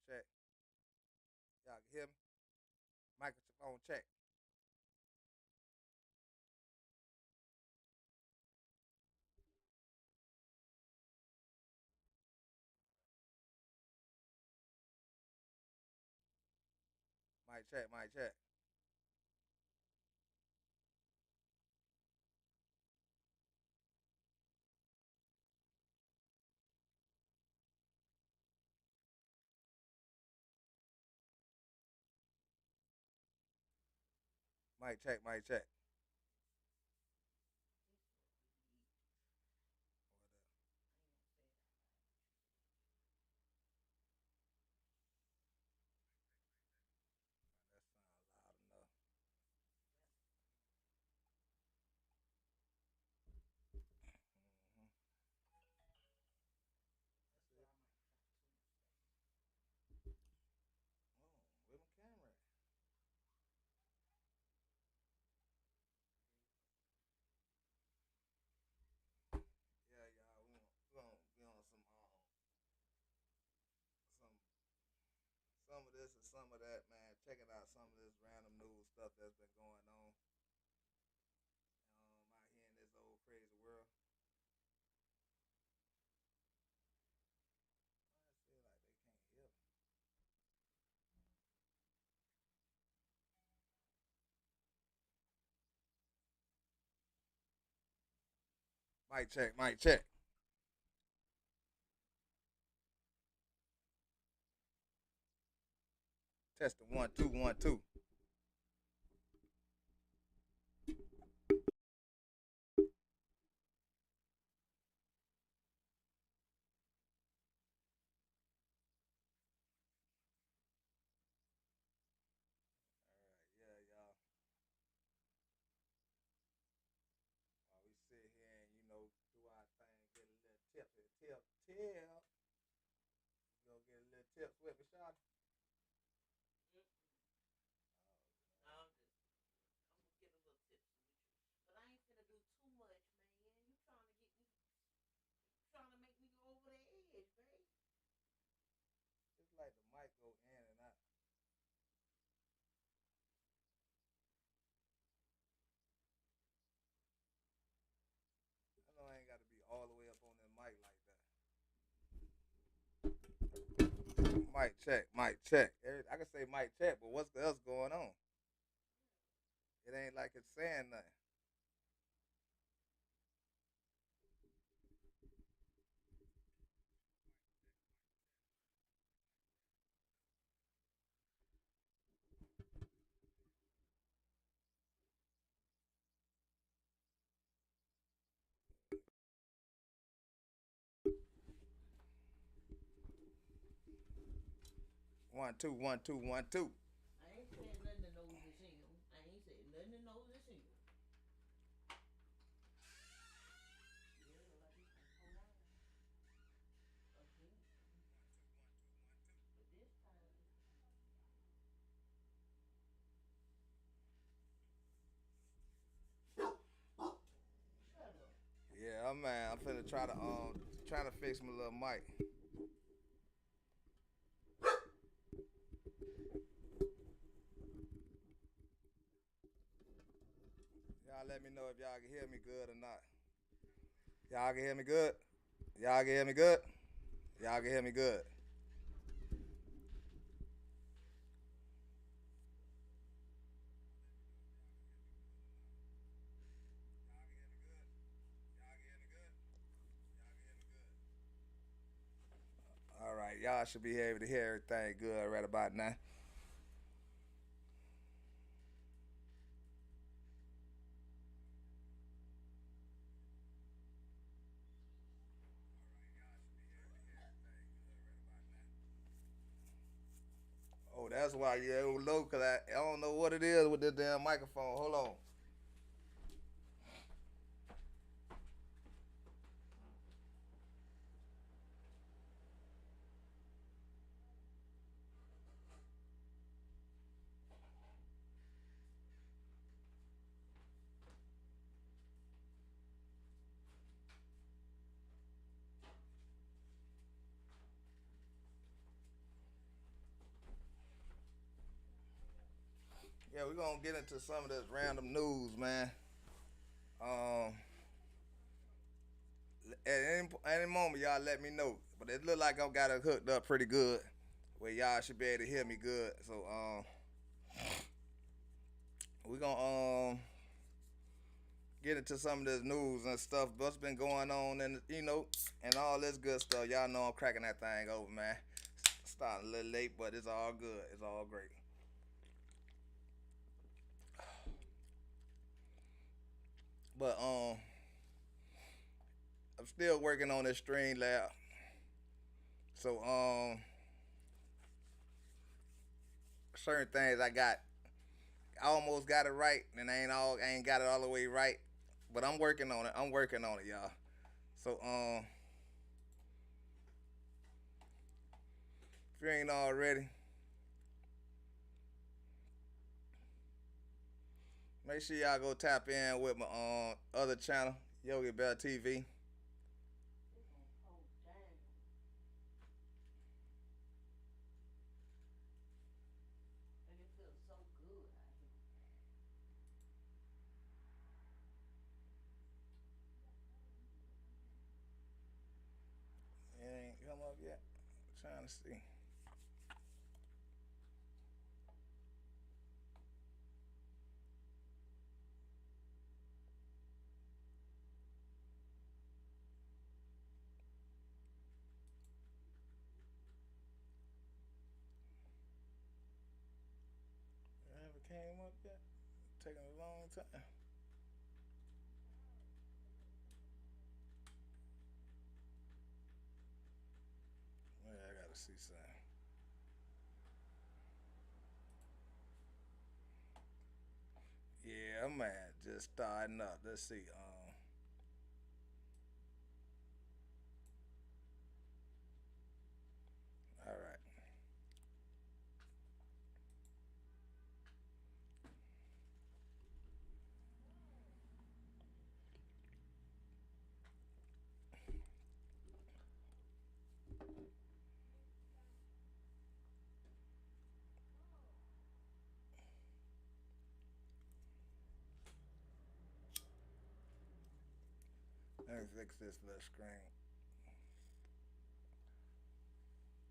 check. Y'all can hear me? Microphone check. Mic check, mic check. Mic check, mic check. That sound loud enough. Mm-hmm. That's it. Oh, where my camera at? Yeah, y'all. We on some of this and some of that, man. Checking out some of this random news stuff that's been going on out here in this old crazy world. I feel like they can't hear me. Mic check, mic check. Testing one, two, one, two. All right, yeah, y'all. While we sit here and do our thing, get a little tip, tip, tip. You gonna get a little tips with me, Shawty? It's like the mic go in and out. I know I ain't got to be all the way up on the mic like that. Mic check, mic check. I can say mic check, but what's else going on? It ain't like it's saying nothing. 1 2 1 2 1 2. Yeah, man. I'm finna trying to fix my little mic. Y'all let me know if y'all can hear me good or not. Y'all can hear me good. Y'all can hear me good. Y'all can hear me good. All right, y'all should be able to hear everything good right about now. Oh, that's why you're low, cause I don't know what it is with this damn microphone. Hold on. gonna get into some of this random news, man. Um, at any moment, y'all let me know. But it look like I've got it hooked up pretty good, where y'all should be able to hear me good. So we gonna get into some of this news and stuff. What's been going on, and and all this good stuff. Y'all know I'm cracking that thing over, man. Starting a little late, but it's all good. It's all great. But I'm still working on this stream lab. So certain things I almost got it right, and I ain't got it all the way right, but I'm working on it. I'm working on it, y'all. So if you ain't already, make sure y'all go tap in with my other channel, Yogi Bell TV. It ain't come up yet. I'm trying to see. It never came up yet. Taking a long time. Yeah, I gotta see something. Yeah, man, just starting up. Let's see. All right. Let me fix this little screen.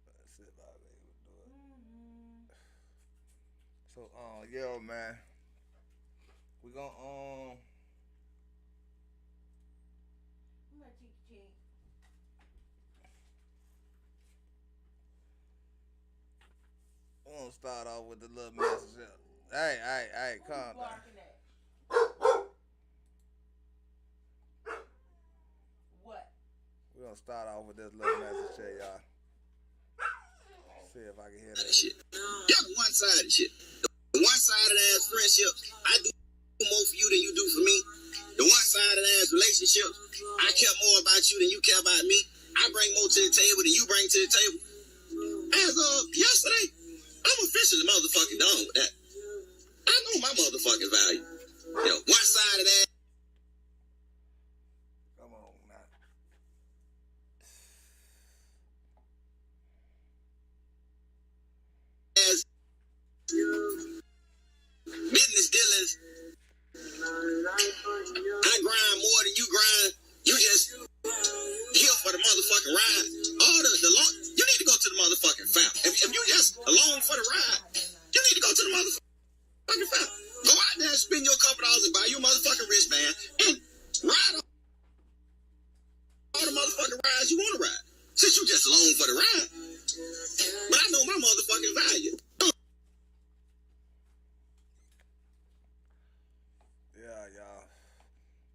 Let's see if I'll be able to do it. So, yo, man, we gonna start off with the little message. Hey, calm down. We're gonna start off with this little message here, y'all. See if I can hear that. Shit. That's one-sided shit. The one-sided ass friendship, I do more for you than you do for me. The one-sided ass relationship, I care more about you than you care about me. I bring more to the table than you bring to the table. As of yesterday, I'm officially motherfucking done with that. I know my motherfucking value. One-sided ass. Come on now. As business dealings, I grind more than you grind. You just here for the motherfucking ride. All the long, you need to go to the motherfucking fountain. If you just along for the ride, you need to go to the motherfucking fountain. Go out there and spend your couple dollars and buy you a motherfucking wristband and ride all the motherfucking rides you want to ride. Since you just along for the ride. But I know my motherfucking value. Yeah, y'all.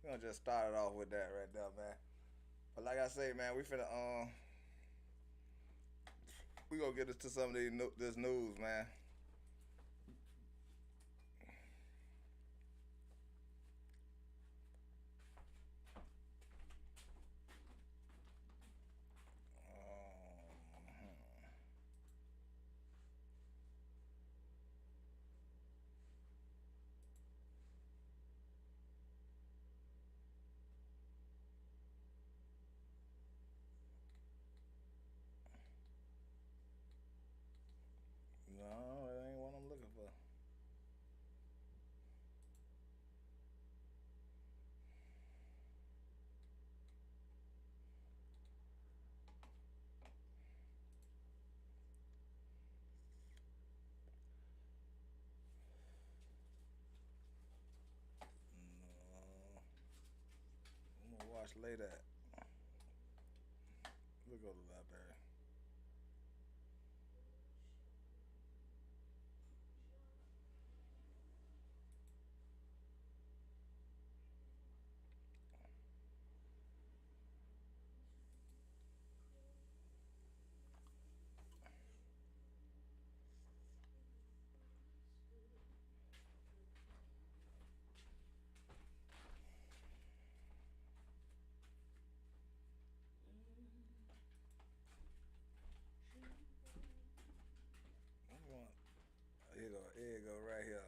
We're gonna just start it off with that right there, man. But like I say, man, we gonna get into some of this news, man. No. translate that. We'll go to the library. Here you go, right here.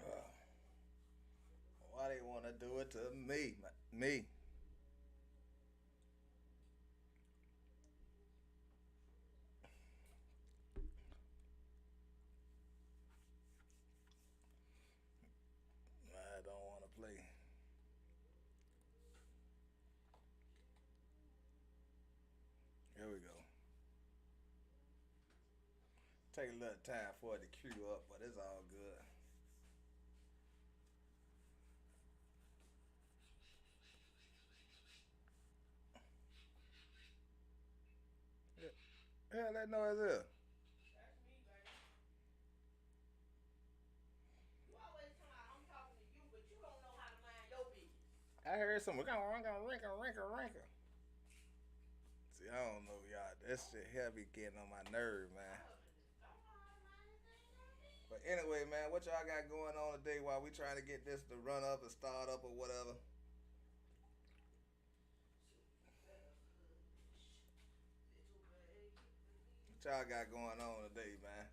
Uh, why they want to do it to me? Me. I don't want to play. Here we go. Take a little time for it to queue up, but it's all good. Yeah, that noise is. That's me, baby. You always come out, I'm talking to you, but you don't know how to mind your business. I heard some rinker. See, I don't know, y'all. This shit here be getting on my nerve, man. But anyway, man, what y'all got going on today while we trying to get this to run up and start up or whatever? What y'all got going on today, man?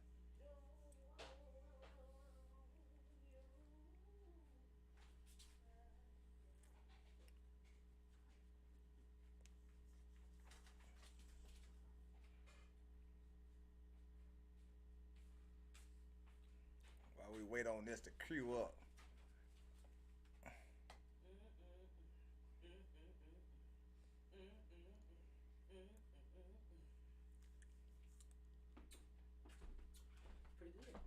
While we wait on this to queue up. Pretty good.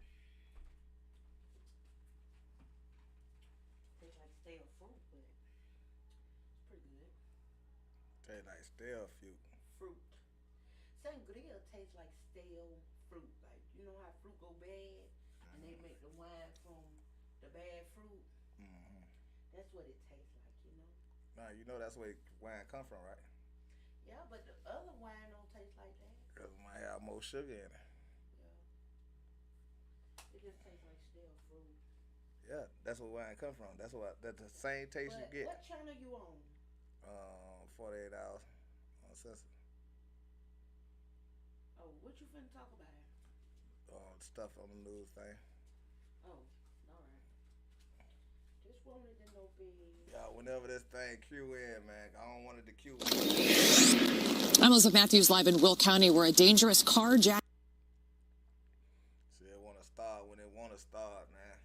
Tastes like stale fruit, but it's pretty good. Tastes like stale fruit. Fruit. Sangria tastes like stale fruit. Like, you know how fruit go bad and they make the wine from the bad fruit? Mm-hmm. That's what it tastes like, you know? Now, you know that's where wine come from, right? Yeah, but the other wine don't taste like that. Because it might have more sugar in it. Yeah. It just tastes like stale fruit. Yeah, that's where wine come from. That's the same taste you But get. what channel you on? 48 hours on Sesame. Oh, what you finna talk about? Stuff on the news thing. Oh, alright. Just wanted to know, big. Yeah, whenever this thing queue in, man, I don't want it to queue in. I'm Elizabeth Matthews live in Will County where a dangerous carjack. See, it want to start when it want to start, man.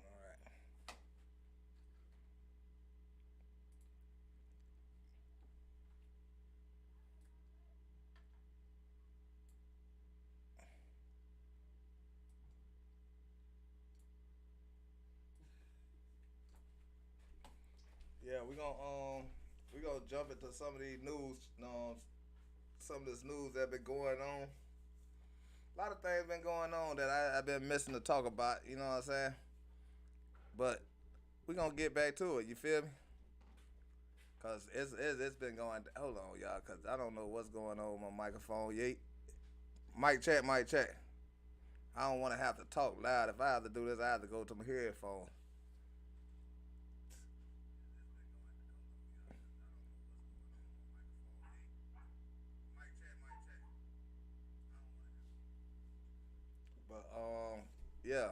All right. Yeah, we gonna jump into some of these news, some of this news that been going on. A lot of things been going on that I've been missing to talk about. You know what I'm saying? But we gonna get back to it. You feel me? Cause it's been going. Hold on, y'all, cause I don't know what's going on with my microphone. Yeet. Mic check, mic check. I don't want to have to talk loud. If I have to do this, I have to go to my headphones. yeah,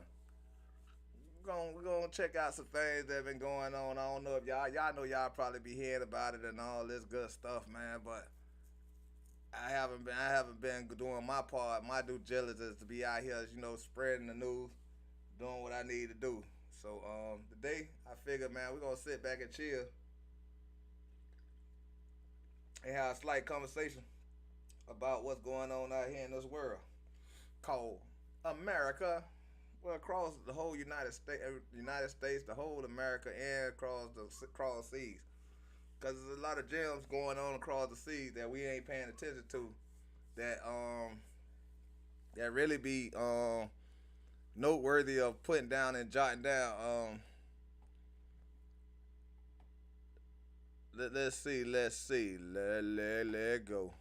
we're gonna check out some things that been going on. I don't know if y'all know y'all probably be hearing about it and all this good stuff, man. But I haven't been doing my part. My due diligence to be out here, spreading the news, doing what I need to do. So today I figured, man, we're gonna sit back and chill and have a slight conversation about what's going on out here in this world called America. Well, across the whole United States, the whole America, and across seas. Cause there's a lot of gems going on across the seas that we ain't paying attention to. That really be noteworthy of putting down and jotting down. Let's see. Let go.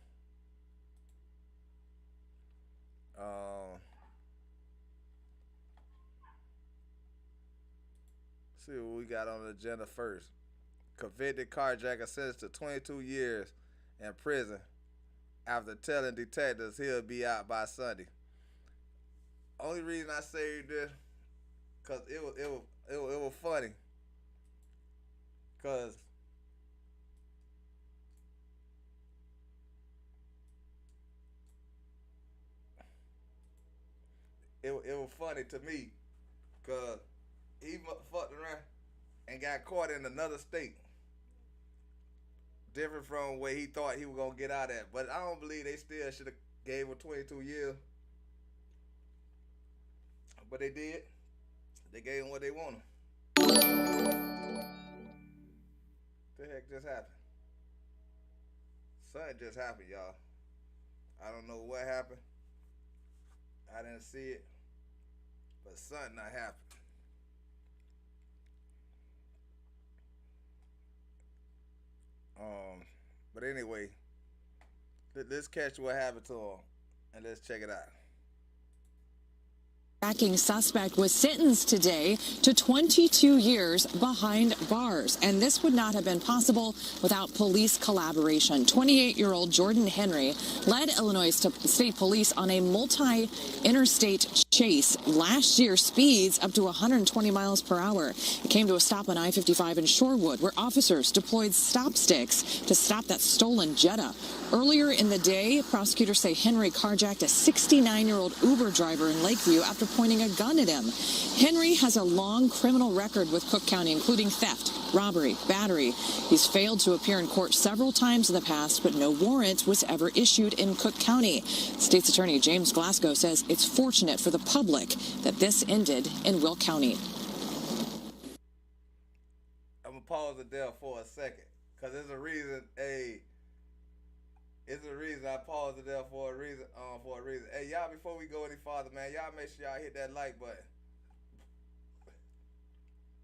Um, see what we got on the agenda first. Convicted carjacker sentenced to 22 years in prison after telling detectives he'll be out by Sunday. Only reason I say this, cause it was funny, cause it was funny to me, cause he fucked around and got caught in another state, different from where he thought he was gonna get out at. But I don't believe they still should have gave him 22 years, but they did. They gave him what they wanted. The heck just happened? Something just happened, y'all. I don't know what happened. I didn't see it, but something not happened. Um, but anyway, let's catch what happened to him, and let's check it out. Tracking suspect was sentenced today to 22 years behind bars, and this would not have been possible without police collaboration. 28-year-old Jordan Henry led Illinois State Police on a multi-interstate chase last year, speeds up to 120 miles per hour. It came to a stop on I-55 in Shorewood, where officers deployed stop sticks to stop that stolen Jetta. Earlier in the day, prosecutors say Henry carjacked a 69-year-old Uber driver in Lakeview after pointing a gun at him. Henry has a long criminal record with Cook County, including theft, robbery, battery. He's failed to appear in court several times in the past, but no warrant was ever issued in Cook County. State's Attorney James Glasgow says it's fortunate for the public that this ended in Will County. I'm gonna pause it there for a second, cause there's a reason. It's a reason I paused it there for a reason. Hey, y'all, before we go any farther, man, y'all make sure y'all hit that like button.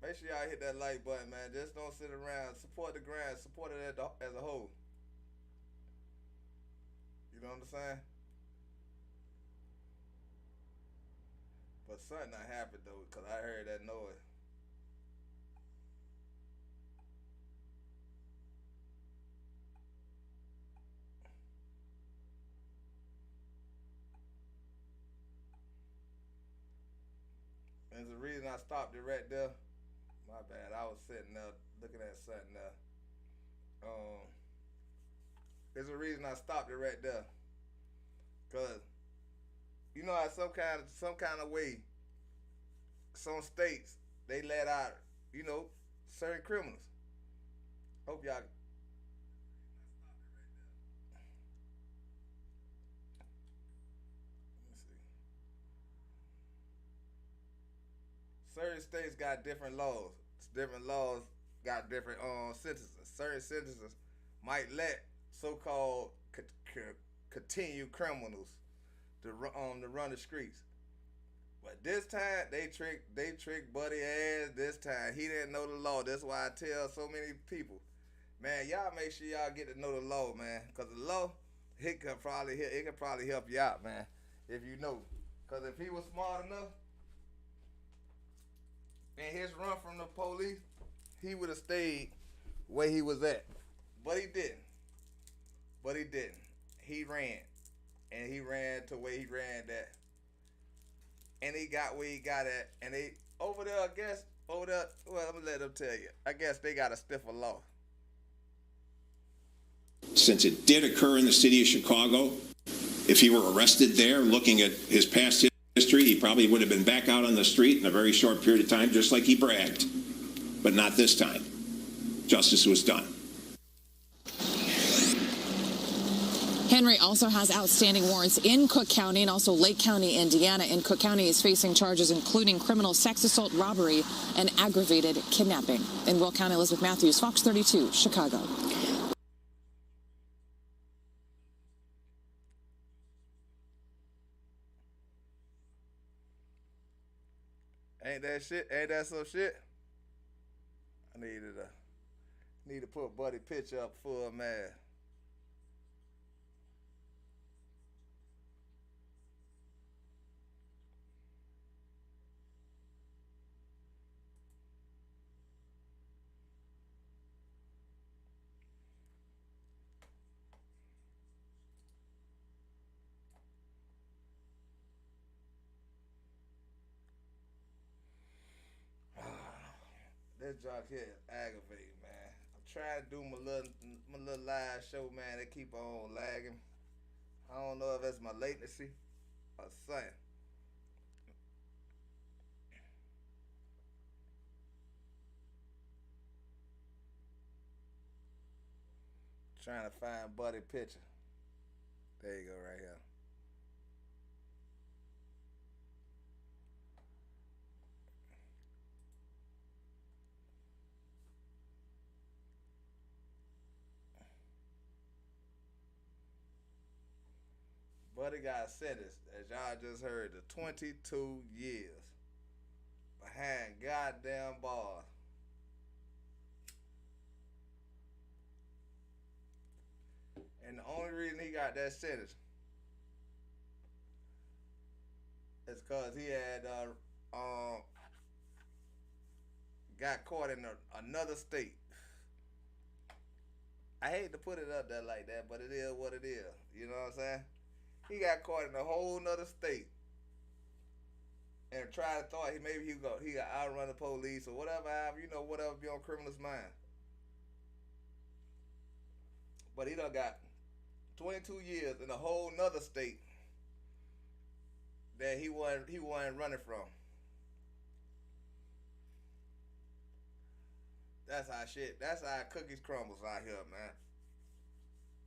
Make sure y'all hit that like button, man. Just don't sit around. Support the grind. Support it as a whole. You know what I'm saying? But something not happened though, cause I heard that noise. There's a reason I stopped it right there. My bad. I was sitting there looking at something there. There's a reason I stopped it right there. Cause you know how some kind of way some states they let out, certain criminals. Hope y'all. Let me see. Certain states got different laws. Different laws got different sentences. Certain sentences might let so-called continued criminals to run the streets. But this time they tricked Buddy ass. This time he didn't know the law. That's why I tell so many people, man, y'all make sure y'all get to know the law, man, cause the law it can probably help you out, man, if you know. Cause if he was smart enough in his run from the police, he would have stayed where he was at. But he didn't. But he didn't. He ran. And he ran to where he ran that. and he got where he got at, and they over there, I guess, over there. Well, I'm gonna let them tell you. I guess they got a stiffer law. Since it did occur in the city of Chicago, if he were arrested there, looking at his past history, he probably would have been back out on the street in a very short period of time, just like he bragged. But not this time. Justice was done. Henry also has outstanding warrants in Cook County and also Lake County, Indiana. In Cook County, he's facing charges including criminal sex assault, robbery, and aggravated kidnapping. In Will County, Elizabeth Matthews, Fox 32, Chicago. Ain't that shit? Ain't that some shit? I need to put Buddy picture up full man. This jock here is aggravating, man. I'm trying to do my little live show, man. They keep on lagging. I don't know if that's my latency or something. Trying to find Buddy picture. There you go, right here. Buddy got sentenced, as y'all just heard, to 22 years behind goddamn bars. And the only reason he got that sentence is because he had got caught in another state. I hate to put it up there like that, but it is what it is. You know what I'm saying? He got caught in a whole nother state and thought maybe he got outrun the police or whatever, whatever be on criminal's mind. But he done got 22 years in a whole nother state that he wasn't running from. That's how cookies crumbles out here, man.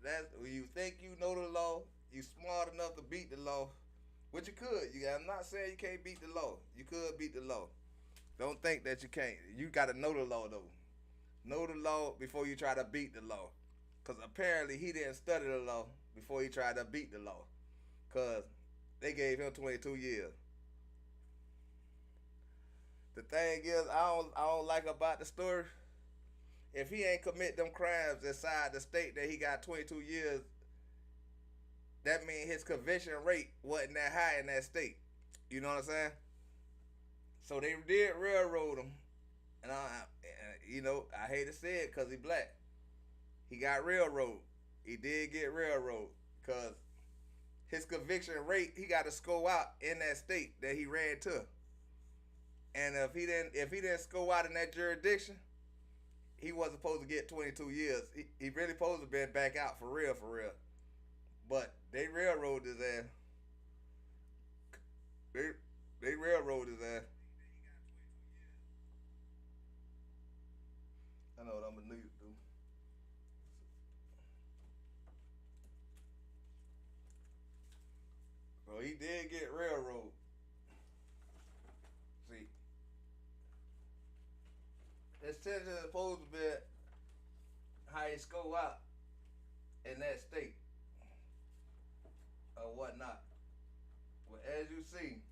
That's when you think you know the law, you smart enough to beat the law, which you could. I'm not saying you can't beat the law. You could beat the law. Don't think that you can't. You got to know the law, though. Know the law before you try to beat the law. Because apparently he didn't study the law before he tried to beat the law. Because they gave him 22 years. The thing is, I don't like about the story. If he ain't commit them crimes inside the state that he got 22 years, that means his conviction rate wasn't that high in that state. You know what I'm saying? So they did railroad him. And I hate to say it because he black. He got railroad. He did get railroad because his conviction rate, he got to score out in that state that he ran to. And if he didn't score out in that jurisdiction, he wasn't supposed to get 22 years. He really supposed to been back out for real. But they railroaded his ass. They railroaded his ass. I know what I'm gonna need to do. So he did get railroad. See, his sentence is supposed to be how he score out in that state or whatnot. But as you see,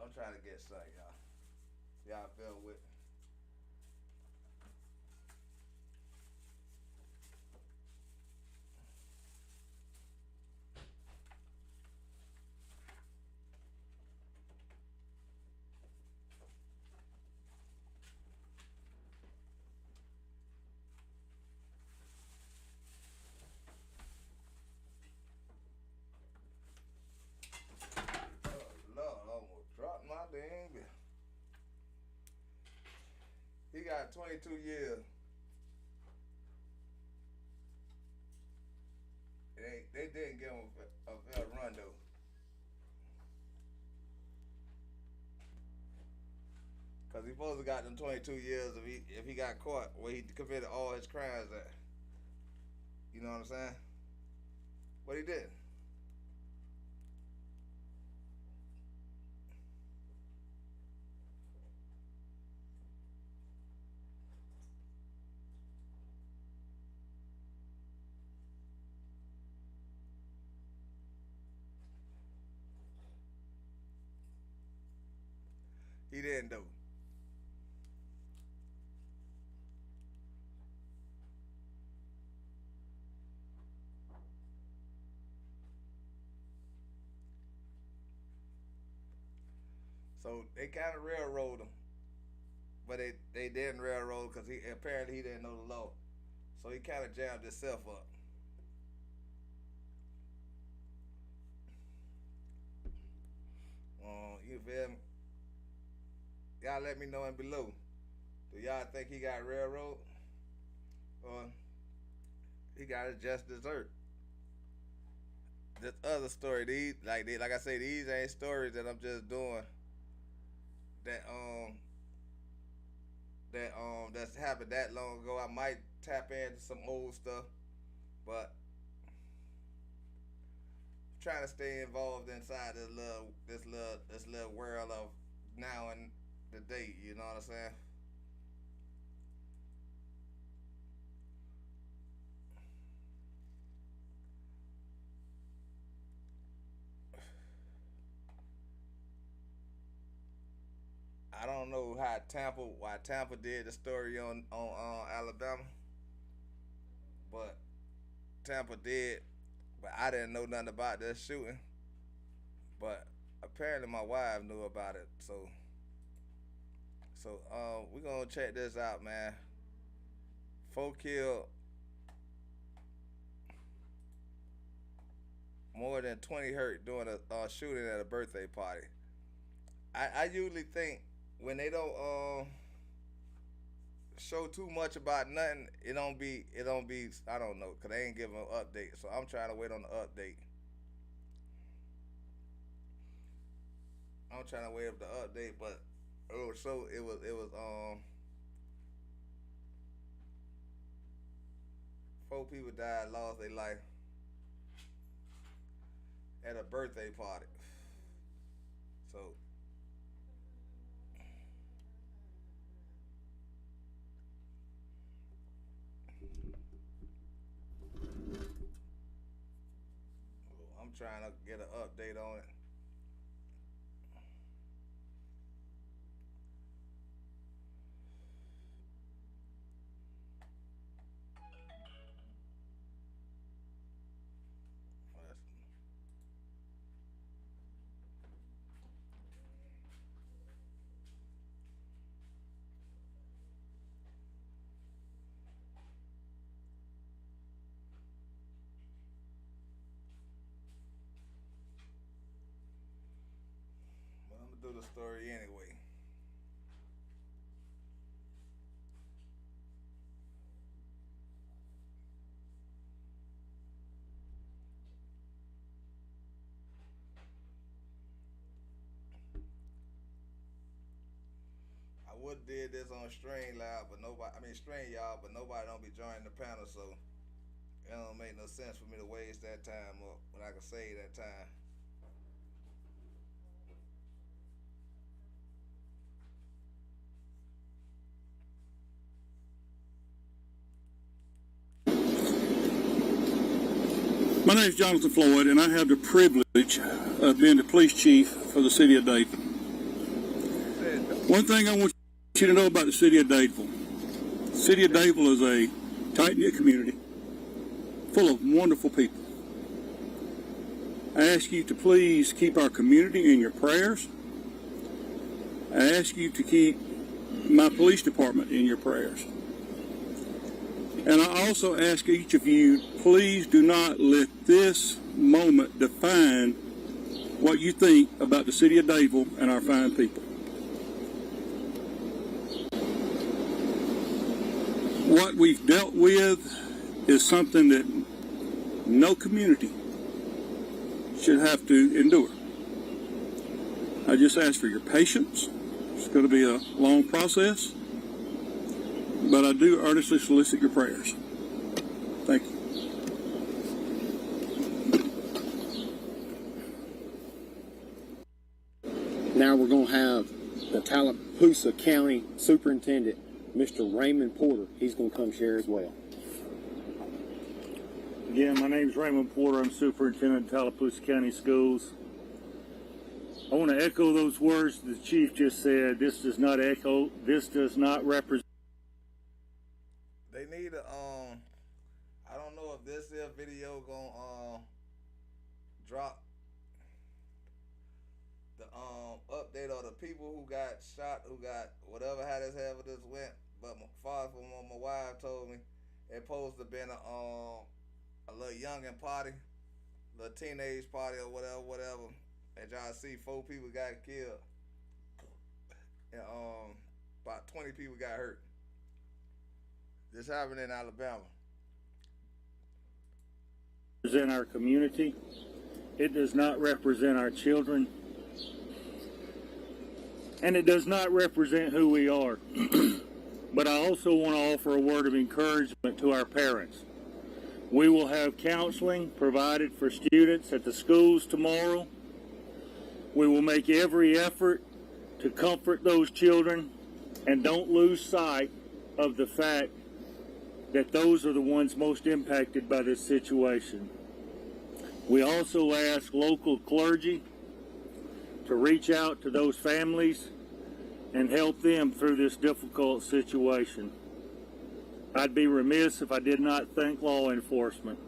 I'm trying to get something, y'all. Y'all feel with me. got 22 years. They didn't give him a fair run though. Cause he supposed to got them 22 years if he got caught where he committed all his crimes at. You know what I'm saying? But he did. He didn't though. So they kind of railroaded him, but they didn't railroad because he apparently he didn't know the law, so he kind of jammed himself up. You feel me? Y'all let me know in below. Do y'all think he got railroad, or he got his just dessert? This other story, like I say, these ain't stories that I'm just doing. That that's happened that long ago. I might tap into some old stuff, but I'm trying to stay involved inside this little world of now and the day. You know what I'm saying? I don't know why Tampa did the story on Alabama, but Tampa did, but I didn't know nothing about this shooting. But apparently my wife knew about it, so we gonna check this out, man. 4 killed, more than 20 hurt during a shooting at a birthday party. I usually think when they don't show too much about nothing, it don't be I don't know, cause they ain't giving an update. So I'm trying to wait on the update. I'm trying to wait up the update, but it was 4 people died, lost their life at a birthday party. So I'm trying to get an update on it. But I'm gonna do the story anyway. I would have did this on String Loud, but nobody. I mean String Y'all, but nobody don't be joining the panel, so it don't make no sense for me to waste that time up when I can save that time. My name is Jonathan Floyd, and I have the privilege of being the police chief for the city of Dayton. One thing I want you to know about the city of Dayton. The city of Dayton is a tight-knit community full of wonderful people. I ask you to please keep our community in your prayers. I ask you to keep my police department in your prayers. And I also ask each of you, please do not let this moment define what you think about the city of Dayton and our fine people. What we've dealt with is something that no community should have to endure. I just ask for your patience. It's going to be a long process, but I do earnestly solicit your prayers. Thank you. Now we're going to have the Tallapoosa County Superintendent, Mr. Raymond Porter. He's going to come share as well. Again, my name is Raymond Porter. I'm Superintendent of Tallapoosa County Schools. I want to echo those words the Chief just said. This does not represent. They need a I don't know if this video gonna drop the update of the people who got shot, who got whatever, how this went. But far from what my wife told me, it supposed to been a little youngin' party, a little teenage party or whatever. And y'all see 4 people got killed, and about 20 people got hurt. This happened in Alabama. Represent our community. It does not represent our children, and it does not represent who we are. But I also want to offer a word of encouragement to our parents. We will have counseling provided for students at the schools tomorrow. We will make every effort to comfort those children, and don't lose sight of the fact that those are the ones most impacted by this situation. We also ask local clergy to reach out to those families and help them through this difficult situation. I'd be remiss if I did not thank law enforcement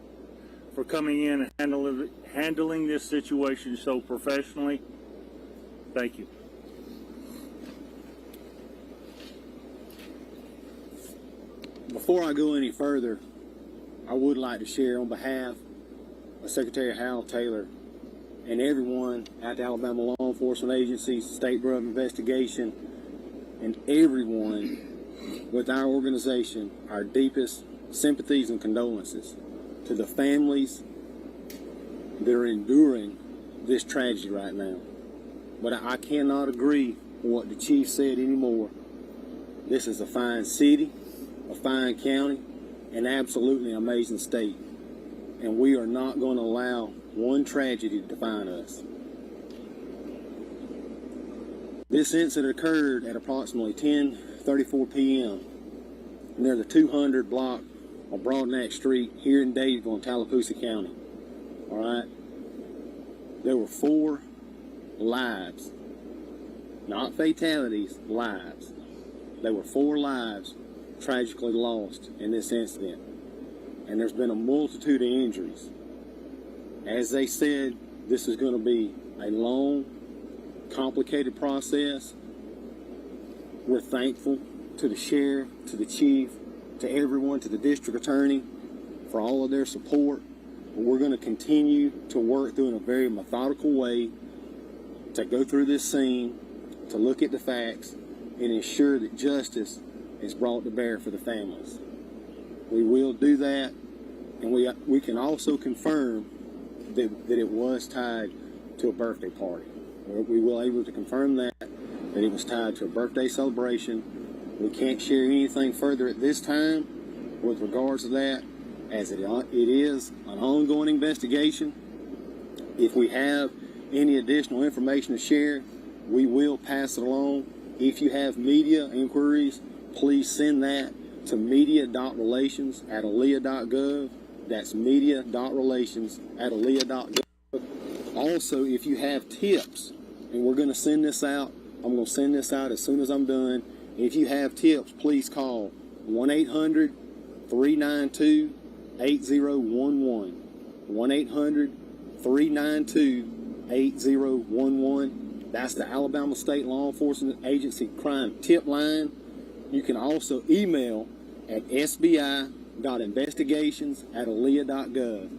for coming in and handling this situation so professionally. Thank you. Before I go any further, I would like to share on behalf of Secretary Hal Taylor and everyone at the Alabama Law Enforcement Agencies, State Bureau of Investigation, and everyone with our organization, our deepest sympathies and condolences to the families that are enduring this tragedy right now. But I cannot agree with what the Chief said anymore. This is a fine city, a fine county, an absolutely amazing state. And we are not going to allow one tragedy to define us. This incident occurred at approximately 10:34 p.m. near the 200 block of Broadneck Street here in Dadeville in Tallapoosa County. All right? There were 4 lives, not fatalities, lives. There were 4 lives tragically lost in this incident, and there's been a multitude of injuries. As they said, this is going to be a long, complicated process. We're thankful to the sheriff, to the chief, to everyone, to the district attorney for all of their support. But we're going to continue to work through in a very methodical way to go through this scene, to look at the facts, and ensure that justice is brought to bear for the families. We will do that, and we can also confirm that it was tied to a birthday party. We were able to confirm that it was tied to a birthday celebration. We can't share anything further at this time with regards to that, as it is an ongoing investigation. If we have any additional information to share, we will pass it along. If you have media inquiries, please send that to media.relations@alea.gov. That's media.relations@alea.gov. Also, if you have tips, and we're going to send this out, I'm going to send this out as soon as I'm done. If you have tips, please call 1-800-392-8011. 1-800-392-8011. That's the Alabama State Law Enforcement Agency Crime Tip Line. You can also email at sbi.investigations@alea.gov.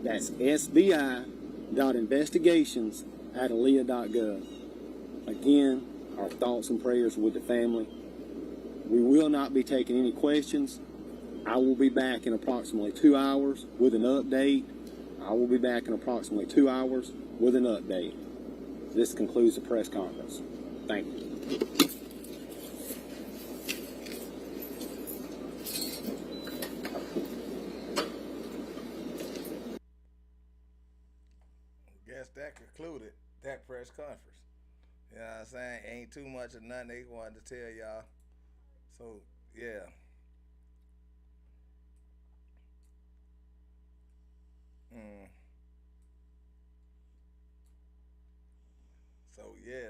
That's sbi.investigations@alea.gov. Again, our thoughts and prayers with the family. We will not be taking any questions. I will be back in approximately 2 hours with an update. This concludes the press conference. Thank you. Guess that concluded that press conference. You know what I'm saying? Ain't too much of nothing they wanted to tell y'all. So, yeah. Mm. So yeah,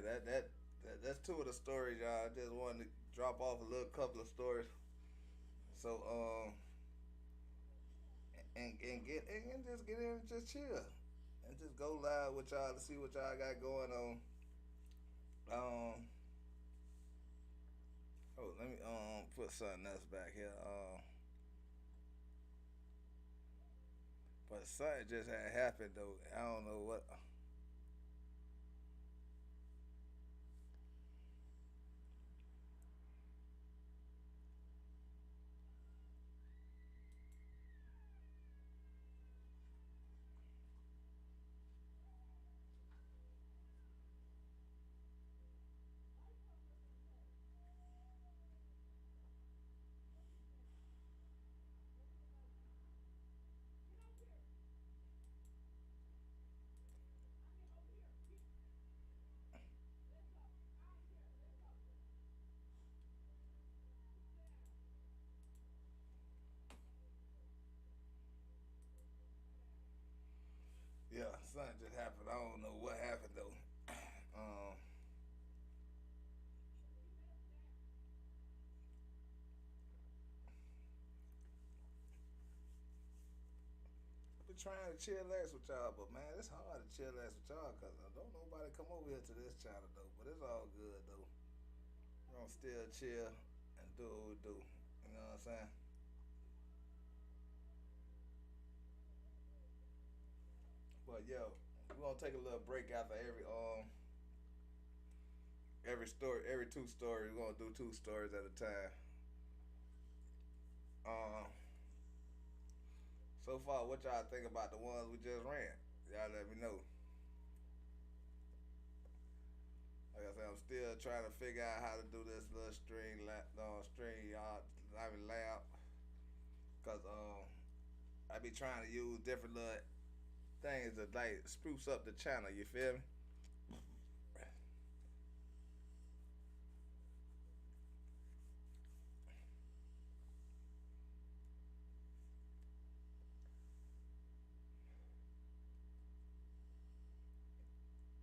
that's two of the stories, y'all. I just wanted to drop off a little couple of stories. So and just get in and just chill and just go live with y'all to see what y'all got going on. Um, oh, let me put something else back here. But something just had happened though. I don't know what. Yeah, something just happened. I don't know what happened though. Um, I've been trying to chillax with y'all, but man, it's hard to chillax with y'all because don't nobody come over here to this channel though. But it's all good though. We're gonna still chill and do what we do. You know what I'm saying? But yo, we're gonna take a little break after every story, every two stories. We're gonna do two stories at a time. Um, so far, what y'all think about the ones we just ran? Y'all let me know. Like I said, I'm still trying to figure out how to do this little string y'all, I mean lab, cause I be trying to use different little things to like spruce up the channel. You feel me?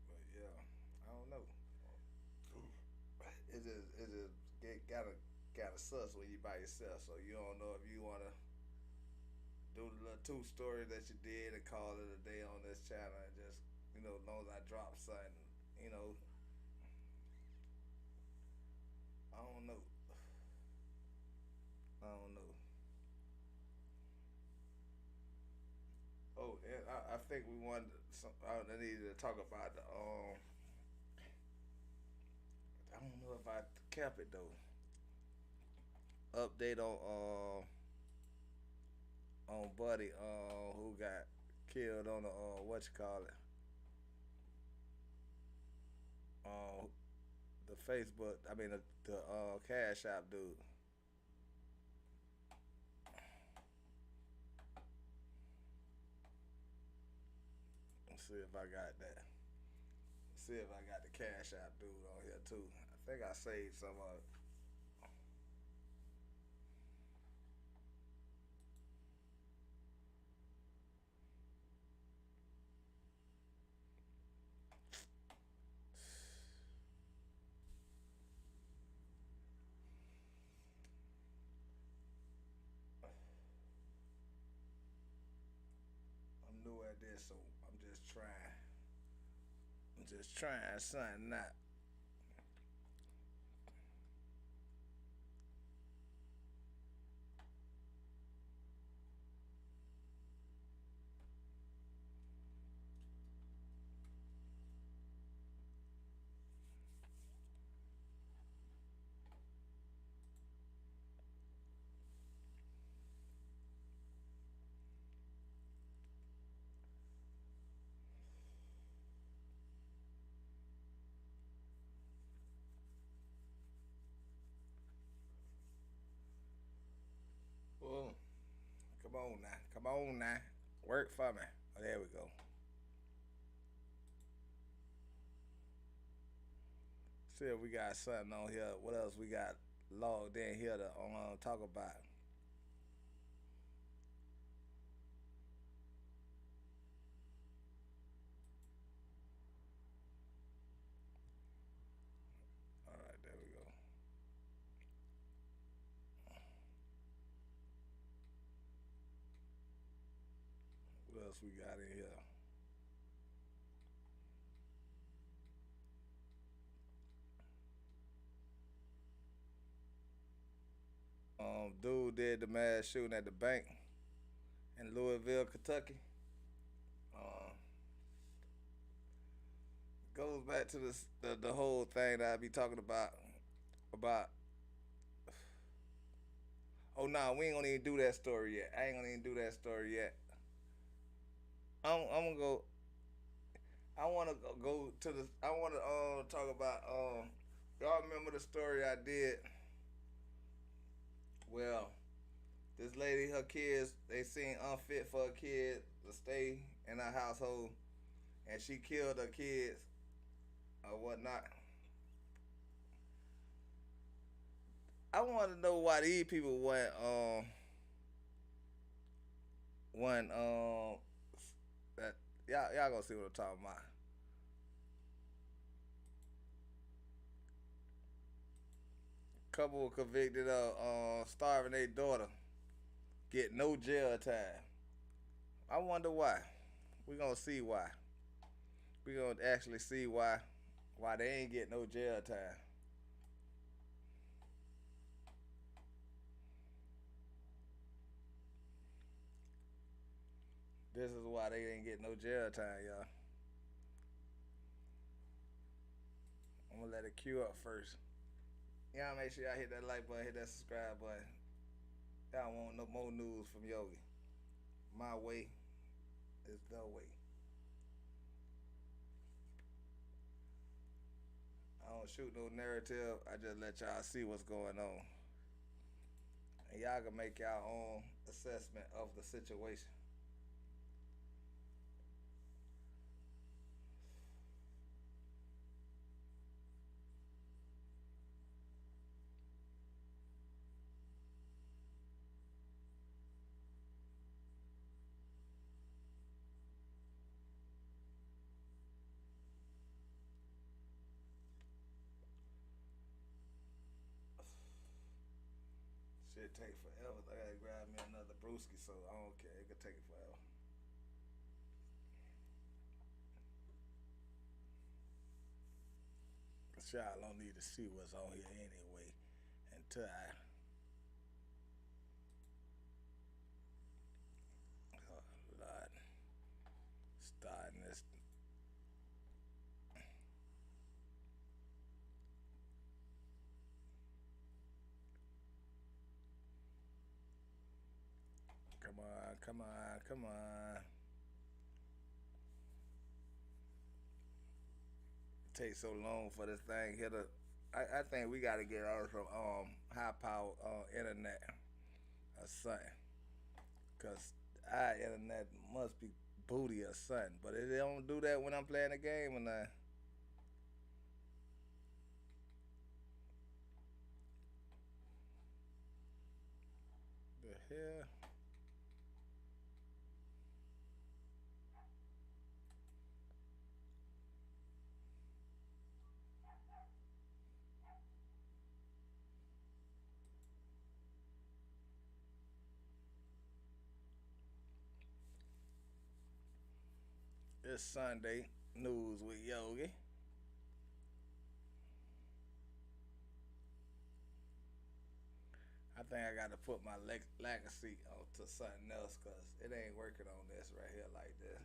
But yeah, I don't know. It just gotta sus when you by yourself. So you don't know if you wanna do the little two stories that you did and call it a day on this channel and just as long as I drop something, you know, I don't know. I don't know. Oh, and I think we wanted some. I needed to talk about the. I don't know if I kept it though. Update on Buddy who got killed on the what you call it uh the Facebook. I mean the Cash App dude. Let's see if I got that. Let's see if I got the Cash App dude on here too. I think I saved some of it. I'm new at this, so I'm just trying. I'm just trying something out. on now. Come on now. Work for me. Oh, there we go. See if we got something on here. What else we got logged in here to talk about? All right, there we go. What else we got in here? Dude did the mass shooting at the bank in Louisville, Kentucky. Uh, Goes back to the whole thing that I be talking about. Oh no, we ain't gonna even do that story yet. I ain't gonna even do that story yet. I'm gonna go. I wanna go to the. I wanna talk about y'all remember the story I did? Well, this lady, her kids, they seem unfit for a kid to stay in her household, and she killed her kids or whatnot. I want to know why these people want that y'all gonna see what I'm talking about. Couple were convicted of starving their daughter, get no jail time. I wonder why. We gonna see why. We gonna actually see why they ain't get no jail time. This is why they ain't get no jail time, y'all. I'm gonna let it queue up first. Y'all make sure y'all hit that like button, hit that subscribe button. Y'all want no more news from Yogi. My way is the way. I don't shoot no narrative. I just let y'all see what's going on. And y'all can make y'all own assessment of the situation. Shit take forever. I gotta grab me another brewski, so I don't care. It could take it forever. Cause y'all don't need to see what's on here anyway until oh Lord, starting this. Come on, come on, come on. It takes so long for this thing here to. I think we gotta get on some high power internet or something. Cause our internet must be booty or something. But it don't do that when I'm playing the game and the hell. It's Sunday news with Yogi. I think I got to put my legacy to something else because it ain't working on this right here like this.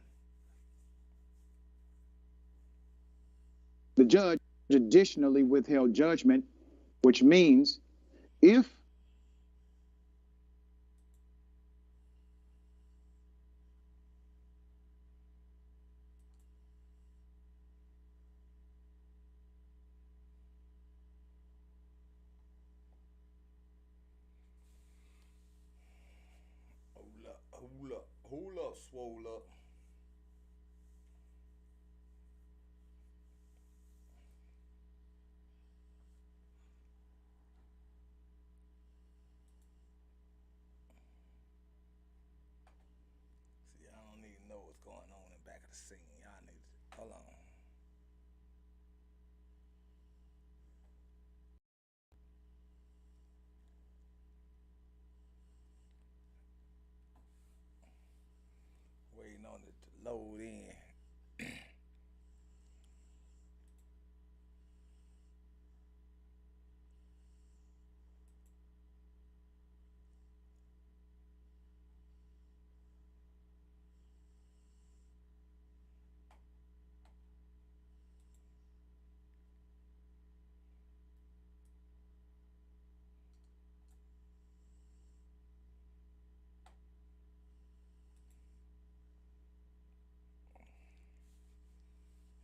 The judge additionally withheld judgment, which means if Hold up, all swole up. See, I don't even know what's going on in the back of the scene. Y'all need to, hold on. Waiting on it to load in.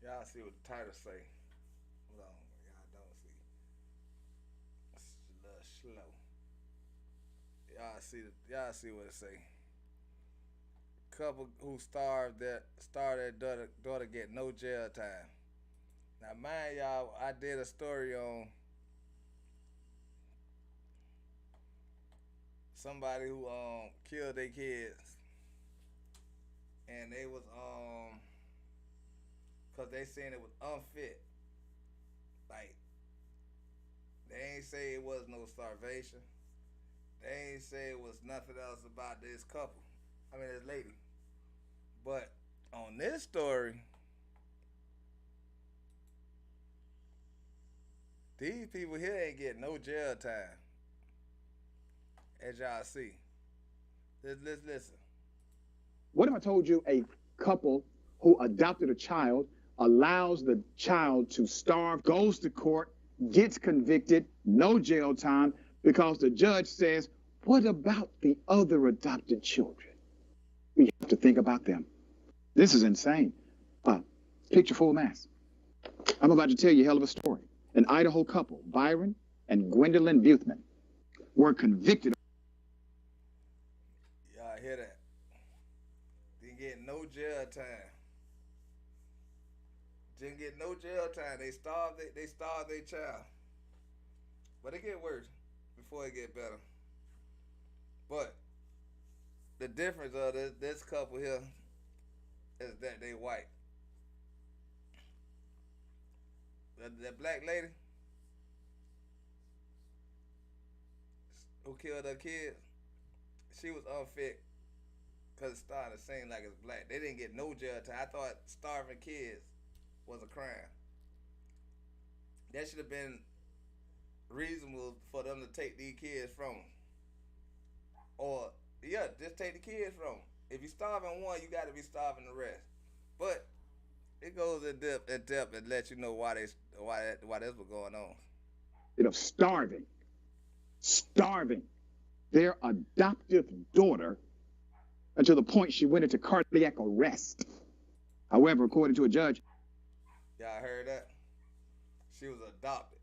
Y'all see what the title say. Hold on, y'all don't see. It's a little slow. Y'all see what it say. Couple who starved their daughter get no jail time. Now mind y'all, I did a story on somebody who killed their kids, and they was cause they saying it was unfit. Like they ain't say it was no starvation. They ain't say it was nothing else about this couple. I mean this lady. But on this story, these people here ain't getting no jail time. As y'all see. Let's listen. What if I told you a couple who adopted a child allows the child to starve, goes to court, gets convicted, no jail time, because the judge says, what about the other adopted children? We have to think about them. This is insane. Picture full mass. I'm about to tell you a hell of a story. An Idaho couple, Byron and Gwendolyn Buthman, were convicted. Y'all hear that? Didn't get no jail time. Didn't get no jail time. They starved their child. But it get worse before it get better. But the difference of this couple here is that they white. That black lady who killed her kids, she was unfit because it started to seem like it's black. They didn't get no jail time. I thought starving kids was a crime. That should have been reasonable for them to take these kids from them. Or, yeah, just take the kids from them. If you starving one, you got to be starving the rest. But it goes in depth and lets you know why this was going on. Of starving their adoptive daughter until the point she went into cardiac arrest. However, according to a judge, y'all heard that? She was adopted.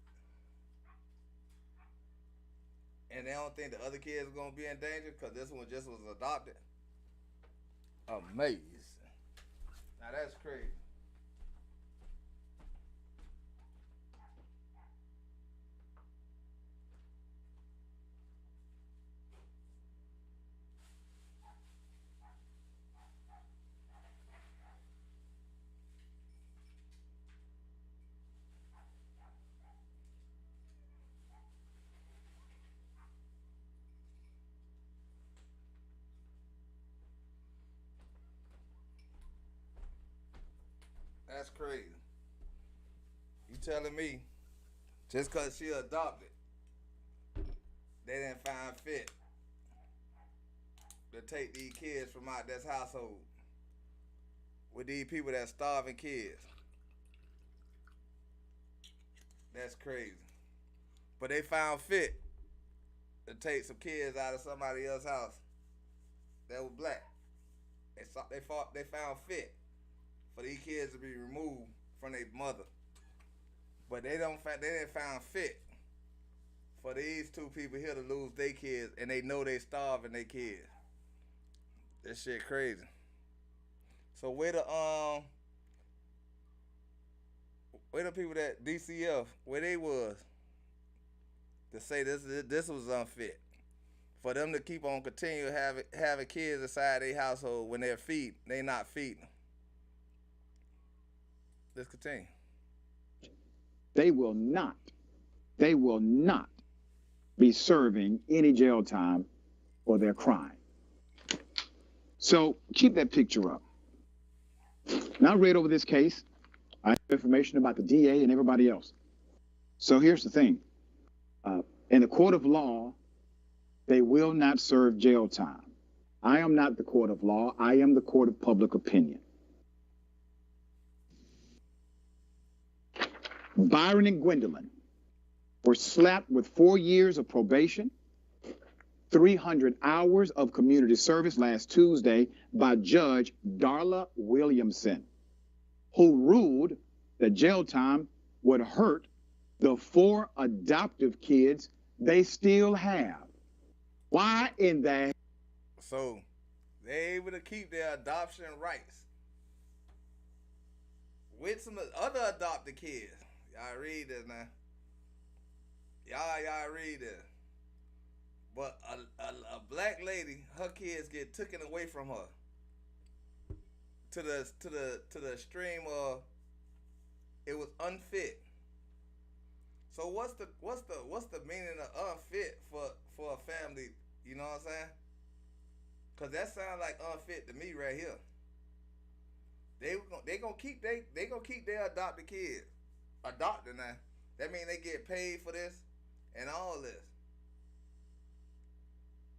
And they don't think the other kids are going to be in danger because this one just was adopted. Amazing. Now that's crazy. That's crazy. You telling me just because she adopted, they didn't find fit to take these kids from out this household with these people that starving kids? That's crazy. But they found fit to take some kids out of somebody else's house that was black. They found fit for these kids to be removed from their mother. But they didn't find fit for these two people here to lose their kids, and they know they starving their kids. That shit crazy. So where the people that DCF where they was to say this was unfit for them to keep on continue having kids inside their household when they not feeding. Let's continue. They will not be serving any jail time for their crime. So keep that picture up. Now I read over this case. I have information about the DA and everybody else. So here's the thing. In the court of law, they will not serve jail time. I am not the court of law. I am the court of public opinion. Byron and Gwendolyn were slapped with 4 years of probation, 300 hours of community service last Tuesday by Judge Darla Williamson, who ruled that jail time would hurt the 4 adoptive kids they still have. Why in the... So they able to keep their adoption rights with some other adopted kids. Y'all read this now. Y'all read this. But a black lady, her kids get taken away from her to the extreme of it was unfit. So what's the meaning of unfit for a family? You know what I'm saying? Cause that sounds like unfit to me right here. They gonna keep their adopted kids adopted now. That means they get paid for this and all this.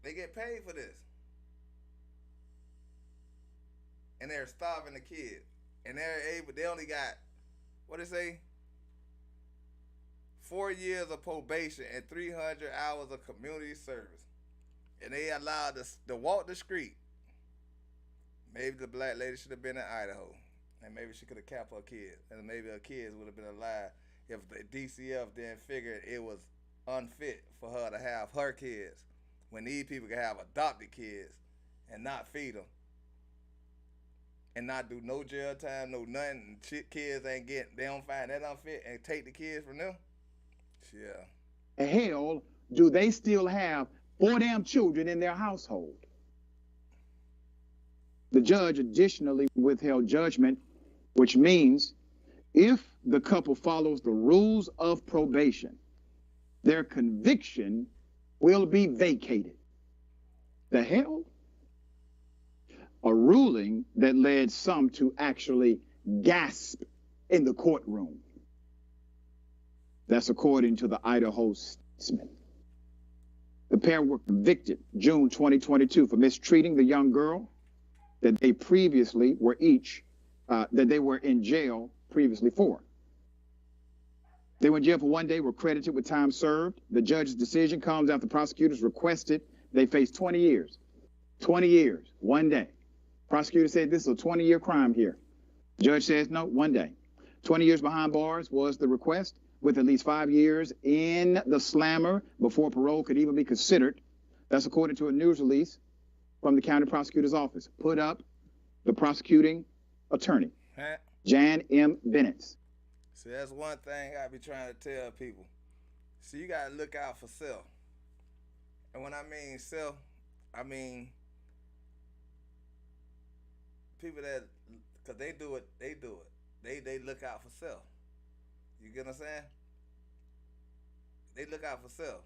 They get paid for this, and they're starving the kids, and they only got what they say. 4 years of probation and 300 hours of community service. And they allowed to walk the street. Maybe the black lady should have been in Idaho. And maybe she could have kept her kids. And maybe her kids would have been alive if the DCF then figured it was unfit for her to have her kids. When these people can have adopted kids and not feed them. And not do no jail time, no nothing. Kids they don't find that unfit and take the kids from them. Yeah. Hell, do they still have 4 damn children in their household? The judge additionally withheld judgment, which means if the couple follows the rules of probation, their conviction will be vacated. The hell? A ruling that led some to actually gasp in the courtroom. That's according to the Idaho Statesman. The pair were convicted June 2022 for mistreating the young girl that they previously were that they were in jail previously for. They were in jail for 1 day, were credited with time served. The judge's decision comes after prosecutors requested they face 20 years. 20 years, 1 day. Prosecutor said this is a 20-year crime here. Judge says no, 1 day. 20 years behind bars was the request, with at least 5 years in the slammer before parole could even be considered. That's according to a news release from the county prosecutor's office, put up the prosecuting attorney, Jan M. Bennett. See, that's one thing I be trying to tell people. See, you got to look out for self. And when I mean self, I mean people that, because they do it. They look out for self. You get what I'm saying? They look out for self.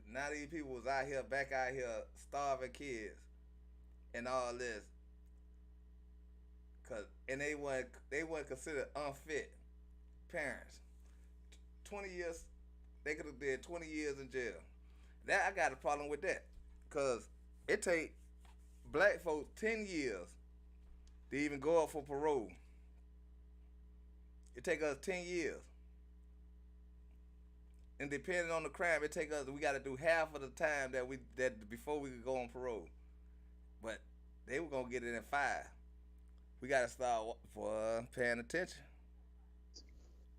Now these people was back out here starving kids and all this. And they weren't considered unfit parents. 20 years, they could have did 20 years in jail. That I got a problem with that. Because it take black folks 10 years to even go up for parole. It take us 10 years. And depending on the crime, we got to do half of the time that before we could go on parole. But they were going to get it in 5. We got to start for paying attention.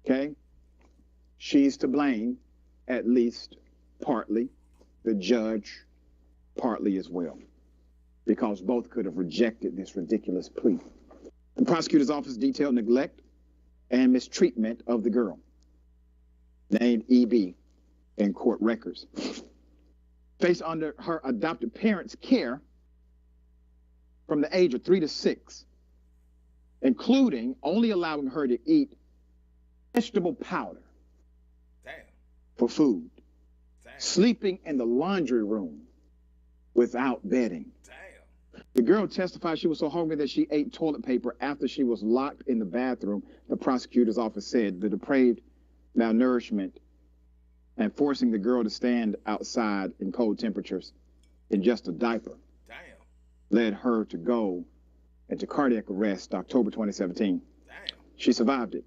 Okay? She's to blame, at least partly. The judge, partly as well. Because both could have rejected this ridiculous plea. The prosecutor's office detailed neglect and mistreatment of the girl, named EB, in court records. Placed under her adopted parents' care from the age of 3 to 6, including only allowing her to eat vegetable powder for food, sleeping in the laundry room without bedding. The girl testified she was so hungry that she ate toilet paper after she was locked in the bathroom. The prosecutor's office said the depraved malnourishment and forcing the girl to stand outside in cold temperatures in just a diaper led her to go into cardiac arrest October 2017. She survived it.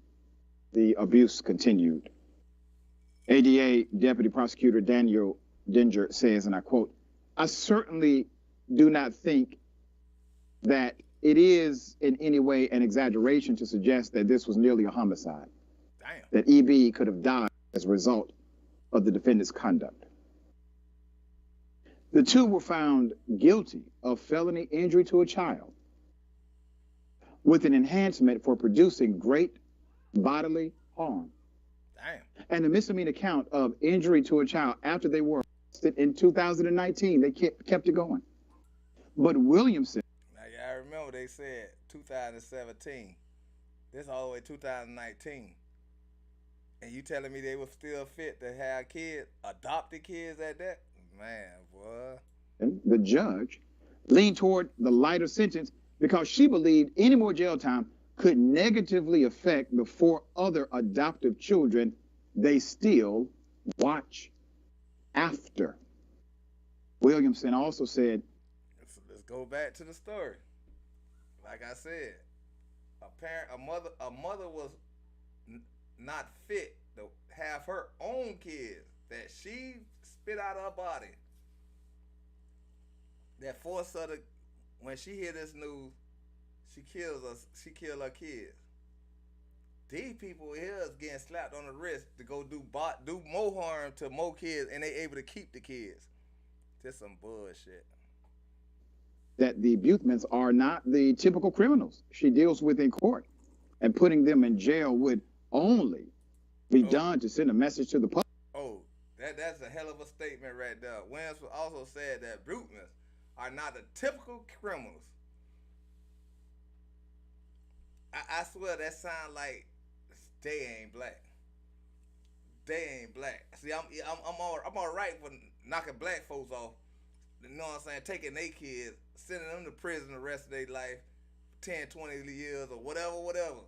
The abuse continued. ADA Deputy Prosecutor Daniel Dinger says, and I quote, "I certainly do not think that it is in any way an exaggeration to suggest that this was nearly a homicide, that EB could have died as a result of the defendant's conduct." The two were found guilty of felony injury to a child with an enhancement for producing great bodily harm. And the misdemeanor count of injury to a child after they were arrested in 2019. They kept it going. But Williamson. Now, yeah, I remember they said 2017. This all the way 2019. And you telling me they were still fit to have kids, adopted kids at that? Man, boy. The judge leaned toward the lighter sentence because she believed any more jail time could negatively affect the 4 other adoptive children they still watch after. Williamson also said, let's go back to the story. Like I said, a mother was not fit to have her own kids that she spit out of her body. That forced her to, when she hear this news, she kills her kids. These people here is getting slapped on the wrist to go do more harm to more kids, and they able to keep the kids. Just some bullshit. That the Buthmans are not the typical criminals she deals with in court, and putting them in jail would only be done to send a message to the public. Oh, that's a hell of a statement right there. Williams also said that Buthmans are not the typical criminals. I swear that sound like they ain't black. They ain't black. See, I'm all right for knocking black folks off. You know what I'm saying? Taking their kids, sending them to prison the rest of their life, 10, 20 years or whatever.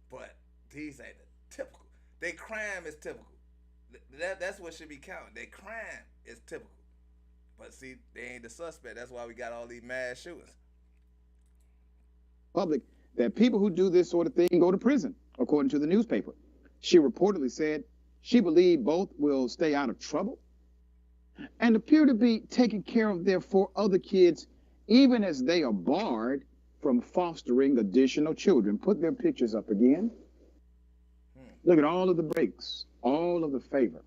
But these ain't the typical. Their crime is typical. That's what should be counted. Their crime is typical. But see, they ain't the suspect. That's why we got all these mass shootings. Public, that people who do this sort of thing go to prison, according to the newspaper. She reportedly said she believed both will stay out of trouble and appear to be taking care of their 4 other kids, even as they are barred from fostering additional children. Put their pictures up again. Look at all of the breaks, all of the favor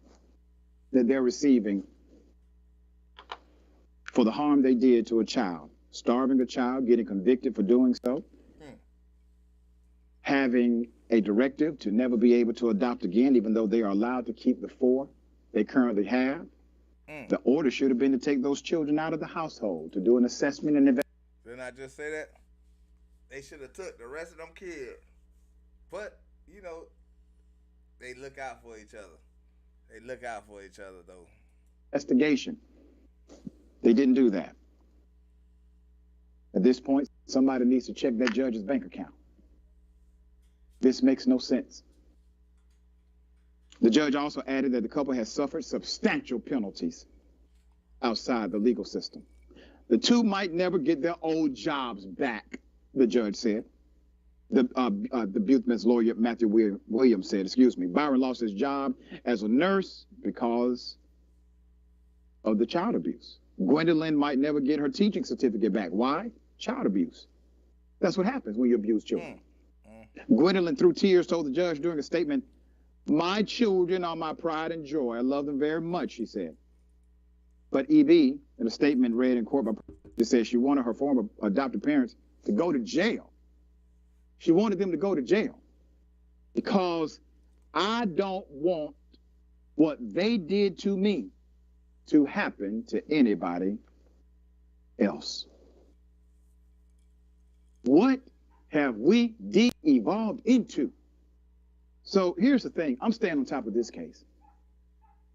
that they're receiving for the harm they did to a child, starving a child, getting convicted for doing so, having a directive to never be able to adopt again, even though they are allowed to keep the 4 they currently have. The order should have been to take those children out of the household, to do an assessment and evaluation. Didn't I just say that? They should have took the rest of them kids. But, you know, they look out for each other. They look out for each other, though. Investigation. They didn't do that. At this point, somebody needs to check that judge's bank account. This makes no sense. The judge also added that the couple has suffered substantial penalties outside the legal system. The two might never get their old jobs back, the judge said. The Buthman's lawyer, Matthew Williams, said, Byron lost his job as a nurse because of the child abuse. Gwendolyn might never get her teaching certificate back. Why? Child abuse. That's what happens when you abuse children. Gwendolyn, through tears, told the judge during a statement, "My children are my pride and joy. I love them very much," she said. But EB, in a statement read in court, said she wanted her former adopted parents to go to jail She wanted them to go to jail because I don't want what they did to me to happen to anybody else. What have we de-evolved into? So here's the thing. I'm staying on top of this case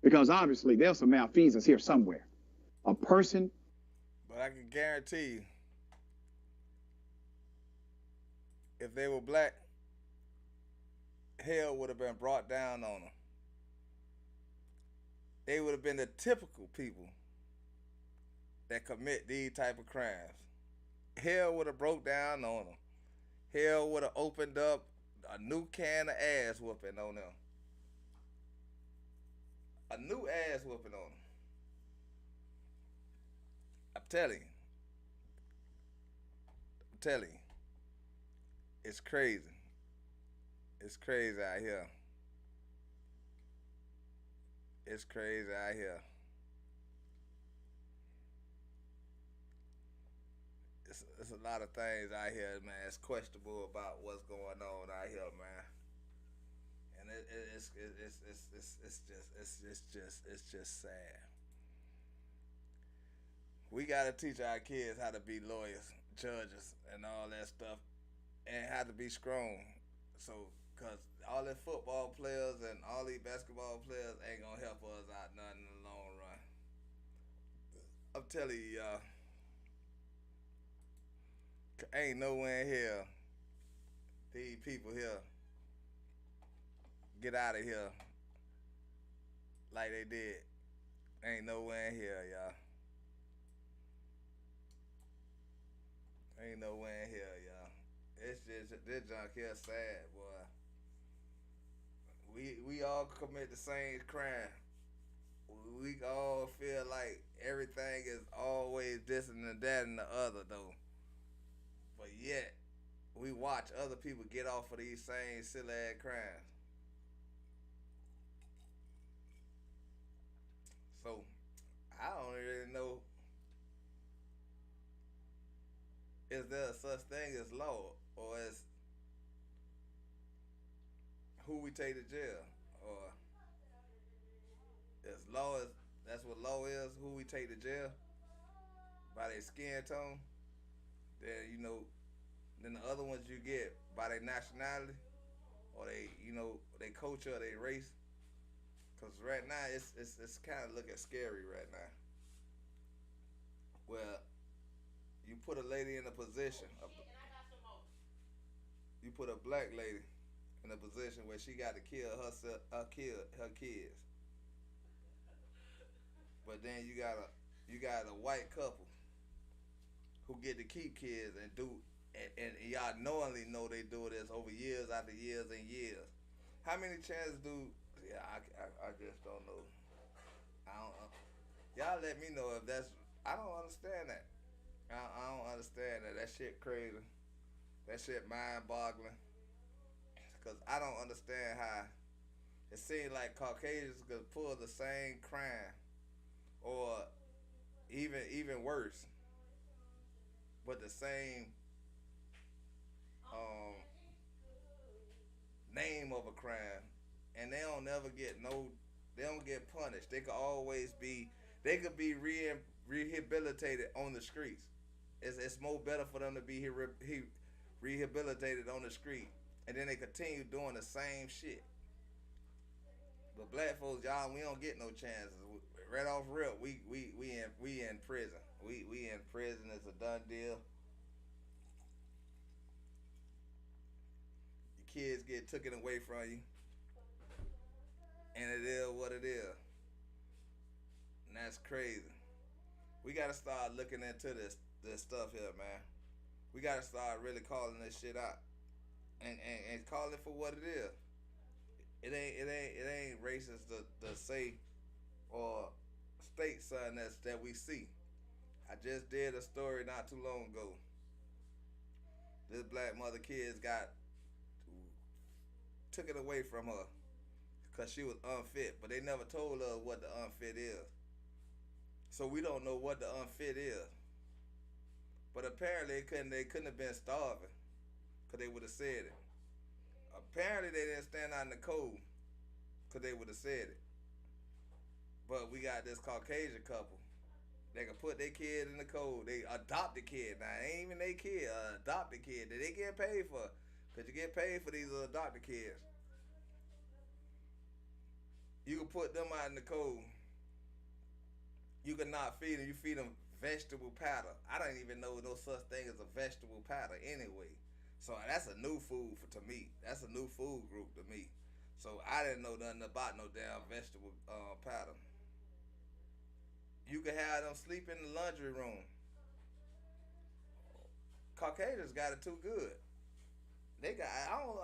because obviously there's some malfeasance here somewhere. A person. But I can guarantee you, if they were black, hell would have been brought down on them. They would have been the typical people that commit these type of crimes. Hell would have broke down on them. Hell would have opened up a new can of ass whooping on them. A new ass whooping on them. I'm telling you. It's crazy. It's crazy out here. It's crazy out here. It's a lot of things out here, man. It's questionable about what's going on out here, man. And it's just sad. We gotta teach our kids how to be lawyers, judges, and all that stuff, and how to be strong. So, cause all the football players and all these basketball players ain't gonna help us out none in the long run. I'm telling you, y'all. Ain't nowhere in here. These people here get out of here like they did. Ain't nowhere in here, y'all. Ain't nowhere in here, y'all. It's just this junk here sad, boy. We all commit the same crime. We all feel like everything is always this and that and the other, though. But yet, we watch other people get off of these same silly ass crimes. So, I don't really know, is there such thing as law, or is who we take to jail, or is law is that's what law is, who we take to jail by their skin tone? Then then the other ones you get by their nationality or their culture or their race. Cause right now it's kind of looking scary right now. Well, you put a lady in a position, you put a black lady in a position where she got to kill her kids. But then you got a white couple who get to keep kids and y'all knowingly know they do this over years after years and years. How many chances do? Yeah, I just don't know. I don't. Y'all let me know if that's. I don't understand that. I don't understand that. That shit crazy. That shit mind-boggling. Cause I don't understand how it seems like Caucasians could pull the same crime, or even worse, but the same name of a crime, and they don't never get they don't get punished. They could be rehabilitated on the streets. It's more better for them to be rehabilitated on the street, and then they continue doing the same shit. But black folks, y'all, we don't get no chances. Right off rip, we in prison. We in prison. It's a done deal. Kids get taken away from you, and it is what it is, and that's crazy. We gotta start looking into this stuff here, man. We gotta start really calling this shit out, and call it for what it is. It ain't racist to say or state something that we see. I just did a story not too long ago. This black mother kids took it away from her because she was unfit, but they never told us what the unfit is. So we don't know what the unfit is. But apparently they couldn't have been starving, because they would have said it. Apparently, they didn't stand out in the cold because they would have said it. But we got this Caucasian couple. They can put their kid in the cold. They adopt the kid. Now, it ain't even their kid. Adopted kid that they get paid for. Because you get paid for these adopted kids. You can put them out in the cold. You can not feed them. You feed them vegetable powder. I don't even know no such thing as a vegetable powder anyway. So that's a new food to me. That's a new food group to me. So I didn't know nothing about no damn vegetable powder. You can have them sleep in the laundry room. Caucasians got it too good. They got. I don't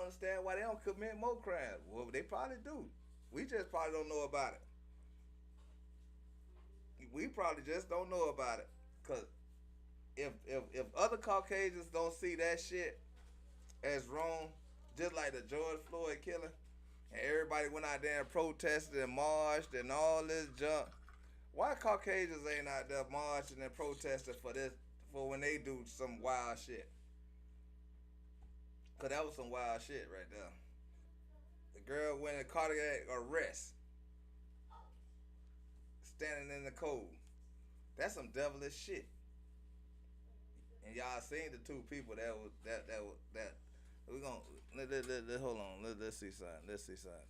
understand why they don't commit more crimes. Well, they probably do. We just probably don't know about it. We probably just don't know about it. Cause if other Caucasians don't see that shit as wrong, just like the George Floyd killing, and everybody went out there and protested and marched and all this junk, why Caucasians ain't out there marching and protesting for this, for when they do some wild shit? Cause that was some wild shit right there. The girl went in cardiac arrest, standing in the cold. That's some devilish shit. And y'all seen the two people that we gonna let hold on. Let's see something. Let's see something.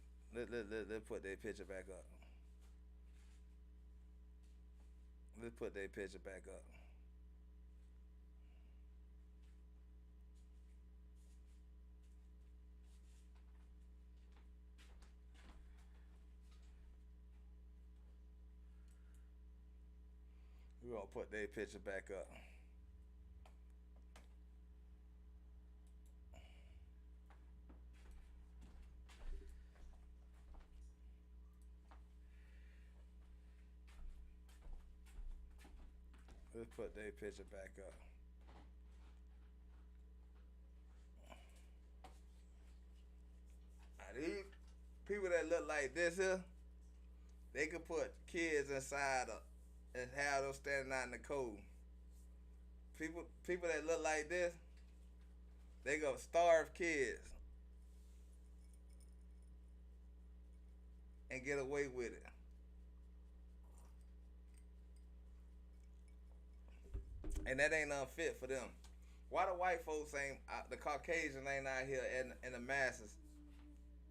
Let's put their picture back up. Let's put their picture back up. We're gonna put their picture back up. Let's put their picture back up. Now these people that look like this here, they could put kids inside and have them standing out in the cold. People that look like this, they gonna starve kids and get away with it. And that ain't unfit for them. Why the white folks ain't, the Caucasians ain't out here in the masses,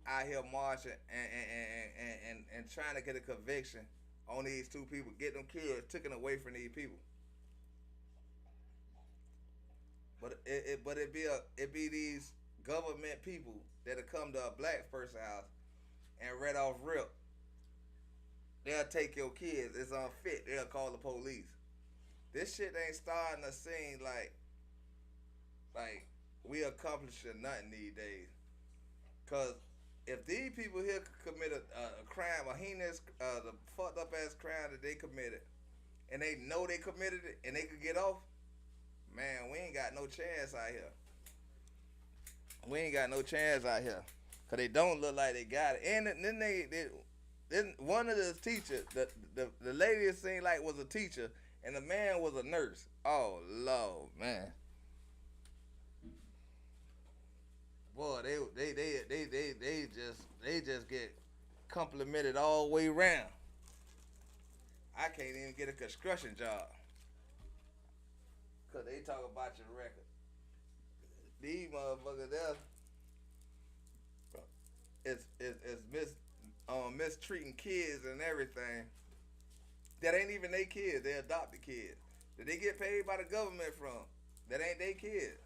out here marching and trying to get a conviction on these two people, get them kids taken away from these people? But it be these government people that'll come to a black person's house and right off rip, they'll take your kids. It's unfit. They'll call the police. This shit ain't starting to seem like we accomplishing nothing these days. Cause if these people here commit a crime, a heinous, the fucked up ass crime that they committed, and they know they committed it, and they could get off, man, we ain't got no chance out here. We ain't got no chance out here. Cause they don't look like they got it. And then one of the teachers, the lady it seemed like was a teacher, and the man was a nurse. Oh Lord, man. Boy, they just get complimented all the way around. I can't even get a construction job. Cause they talk about your record. These motherfuckers there is mistreating kids and everything. That ain't even their kids. They adopted kids that they get paid by the government from. That ain't their kids.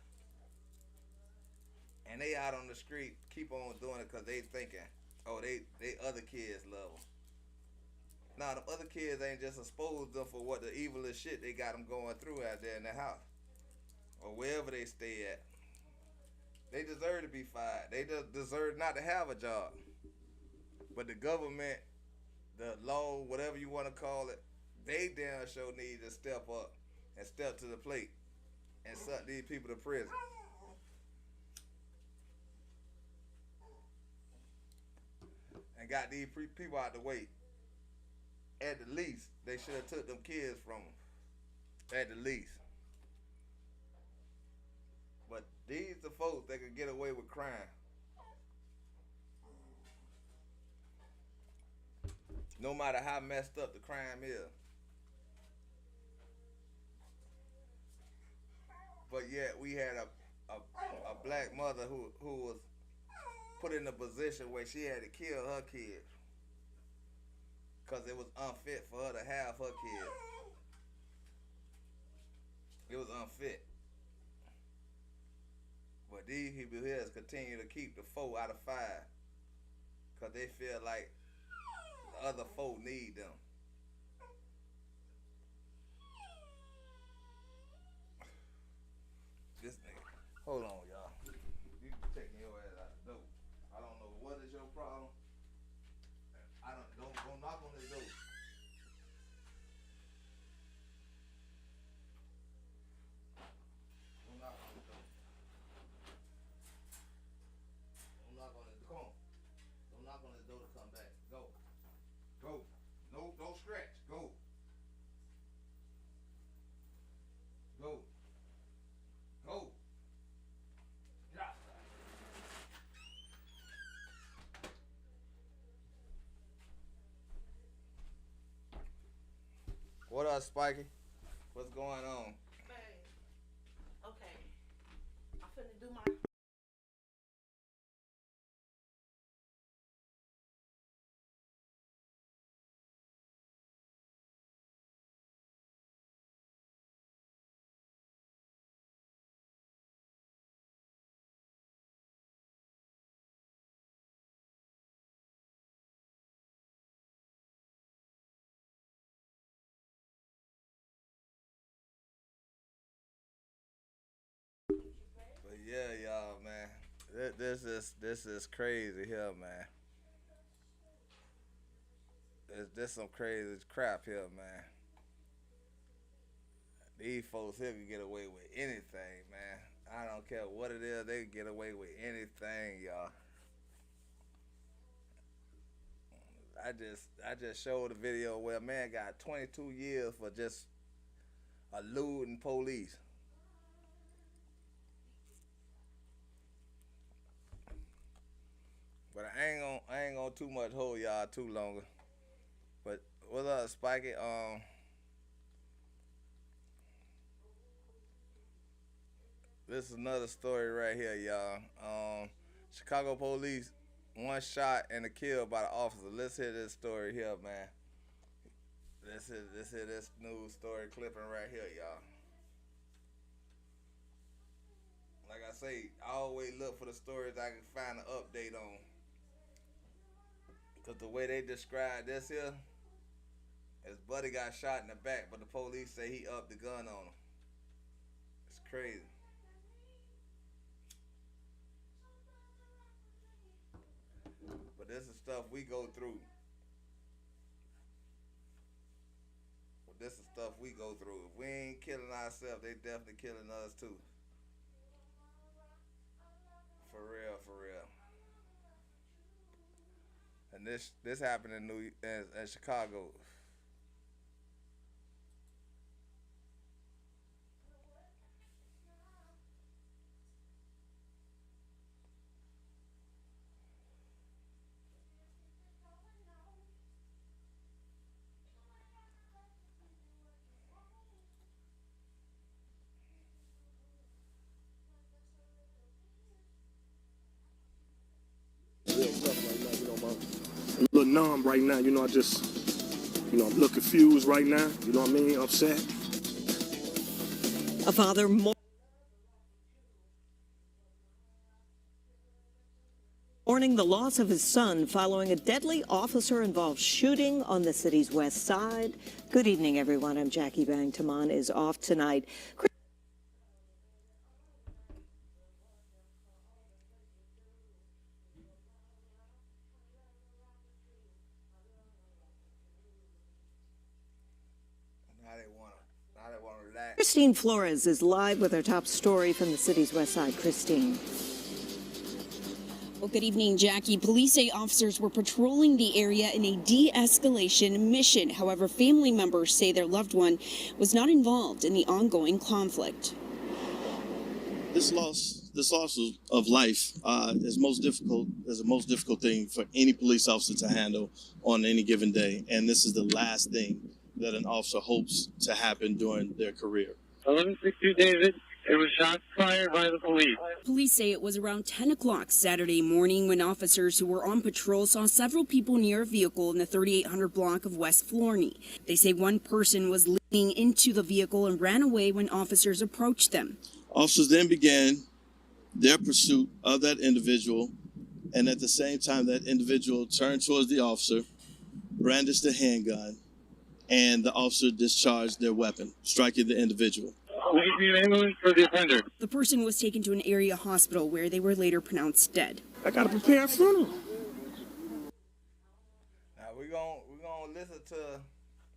And they out on the street, keep on doing it because they thinking, oh, they other kids love them. Nah, the other kids ain't just exposed them for what the evilest shit they got them going through out there in the house. Or wherever they stay at. They deserve to be fired. They deserve not to have a job. But the government, the law, whatever you want to call it, they damn sure need to step up and step to the plate and send these people to prison. And got these people out the way. At the least, they should have took them kids from them. At the least. But these the folks that can get away with crime. No matter how messed up the crime is. But yet we had a black mother who was put in a position where she had to kill her kids because it was unfit for her to have her kids. It was unfit. But these people here continue to keep the 4 out of 5 because they feel like the other 4 need them. This nigga. Hold on, y'all. You taking your ass out the door. I don't know what is your problem. Don't knock on the door. Don't knock on the door. Don't knock on the door. Come on. Don't knock on the door to come back. Go. Go. No, don't scratch. Go. Go. Go. Yeah. What up, Spikey? What's going on? Man, okay. I'm finna do my. But yeah, y'all, man. This is crazy here, man. This some crazy crap here, man. These folks here can get away with anything, man. I don't care what it is, they can get away with anything, y'all. I just showed a video where a man got 22 years for just eluding police. But I ain't gonna too much hold y'all too longer. But what's up, Spikey? This is another story right here, y'all. Chicago police, 1 shot and killed by the officer. Let's hear this story here, man. Let's hear this news story clipping right here, y'all. Like I say, I always look for the stories I can find an update on. Because the way they describe this here, his buddy got shot in the back, but the police say he upped the gun on him. It's crazy. But this is stuff we go through. This is stuff we go through. If we ain't killing ourselves, they definitely killing us too. For real, for real. And this happened in Chicago. I'm a little numb right now, I just, I'm a little confused right now, you know what I mean, upset. A father mourning the loss of his son following a deadly officer-involved shooting on the city's west side. Good evening, everyone. I'm Jackie Bang. Taman is off tonight. Christine Flores is live with our top story from the city's west side. Christine. Well, good evening, Jackie. Police say officers were patrolling the area in a de-escalation mission. However, family members say their loved one was not involved in the ongoing conflict. This loss of life is the most difficult thing for any police officer to handle on any given day, and this is the last thing that an officer hopes to happen during their career. 1162 David. It was shots fired by the police. Police say it was around 10 o'clock Saturday morning when officers who were on patrol saw several people near a vehicle in the 3800 block of West Florney. They say one person was leaning into the vehicle and ran away when officers approached them. Officers then began their pursuit of that individual, and at the same time that individual turned towards the officer, brandished the handgun, and the officer discharged their weapon, striking the individual. We need an ambulance for the offender. The person was taken to an area hospital where they were later pronounced dead. I gotta prepare a funeral. Now we're gonna listen to,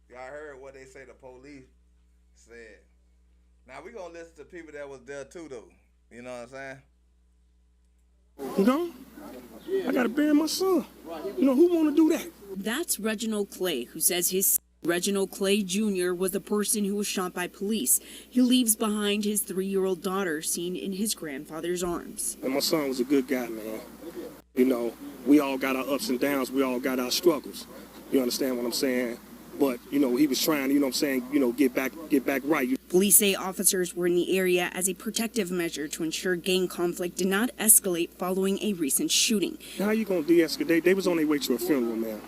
y'all heard what they say the police said. Now we're gonna listen to people that was there too though. You know what I'm saying? You know? I gotta bury my son. You know, who wanna do that? That's Reginald Clay, who says his Reginald Clay Jr. was the person who was shot by police. He leaves behind his 3-year-old daughter seen in his grandfather's arms. And my son was a good guy, man. You know, we all got our ups and downs. We all got our struggles. You understand what I'm saying? But, you know, he was trying, you know what I'm saying, you know, get back right. Police say officers were in the area as a protective measure to ensure gang conflict did not escalate following a recent shooting. How you gonna de-escalate? They was on their way to a funeral, man.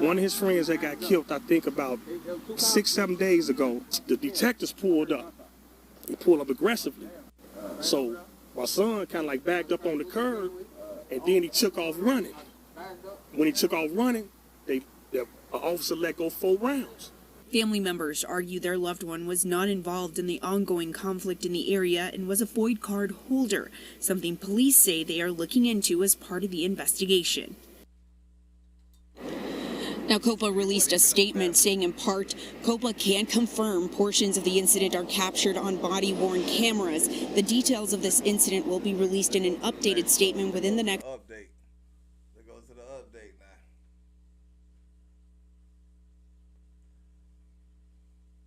One of his friends that got killed, I think about 6-7 days ago, the detectives pulled up. He pulled up aggressively. So my son kind of like backed up on the curb, and then he took off running. When he took off running, the officer let go 4 rounds. Family members argue their loved one was not involved in the ongoing conflict in the area and was a FOID card holder, something police say they are looking into as part of the investigation. Now, COPA released a statement saying, in part, COPA can confirm portions of the incident are captured on body-worn cameras. The details of this incident will be released in an updated statement within the next... Update. Let's go to the update now.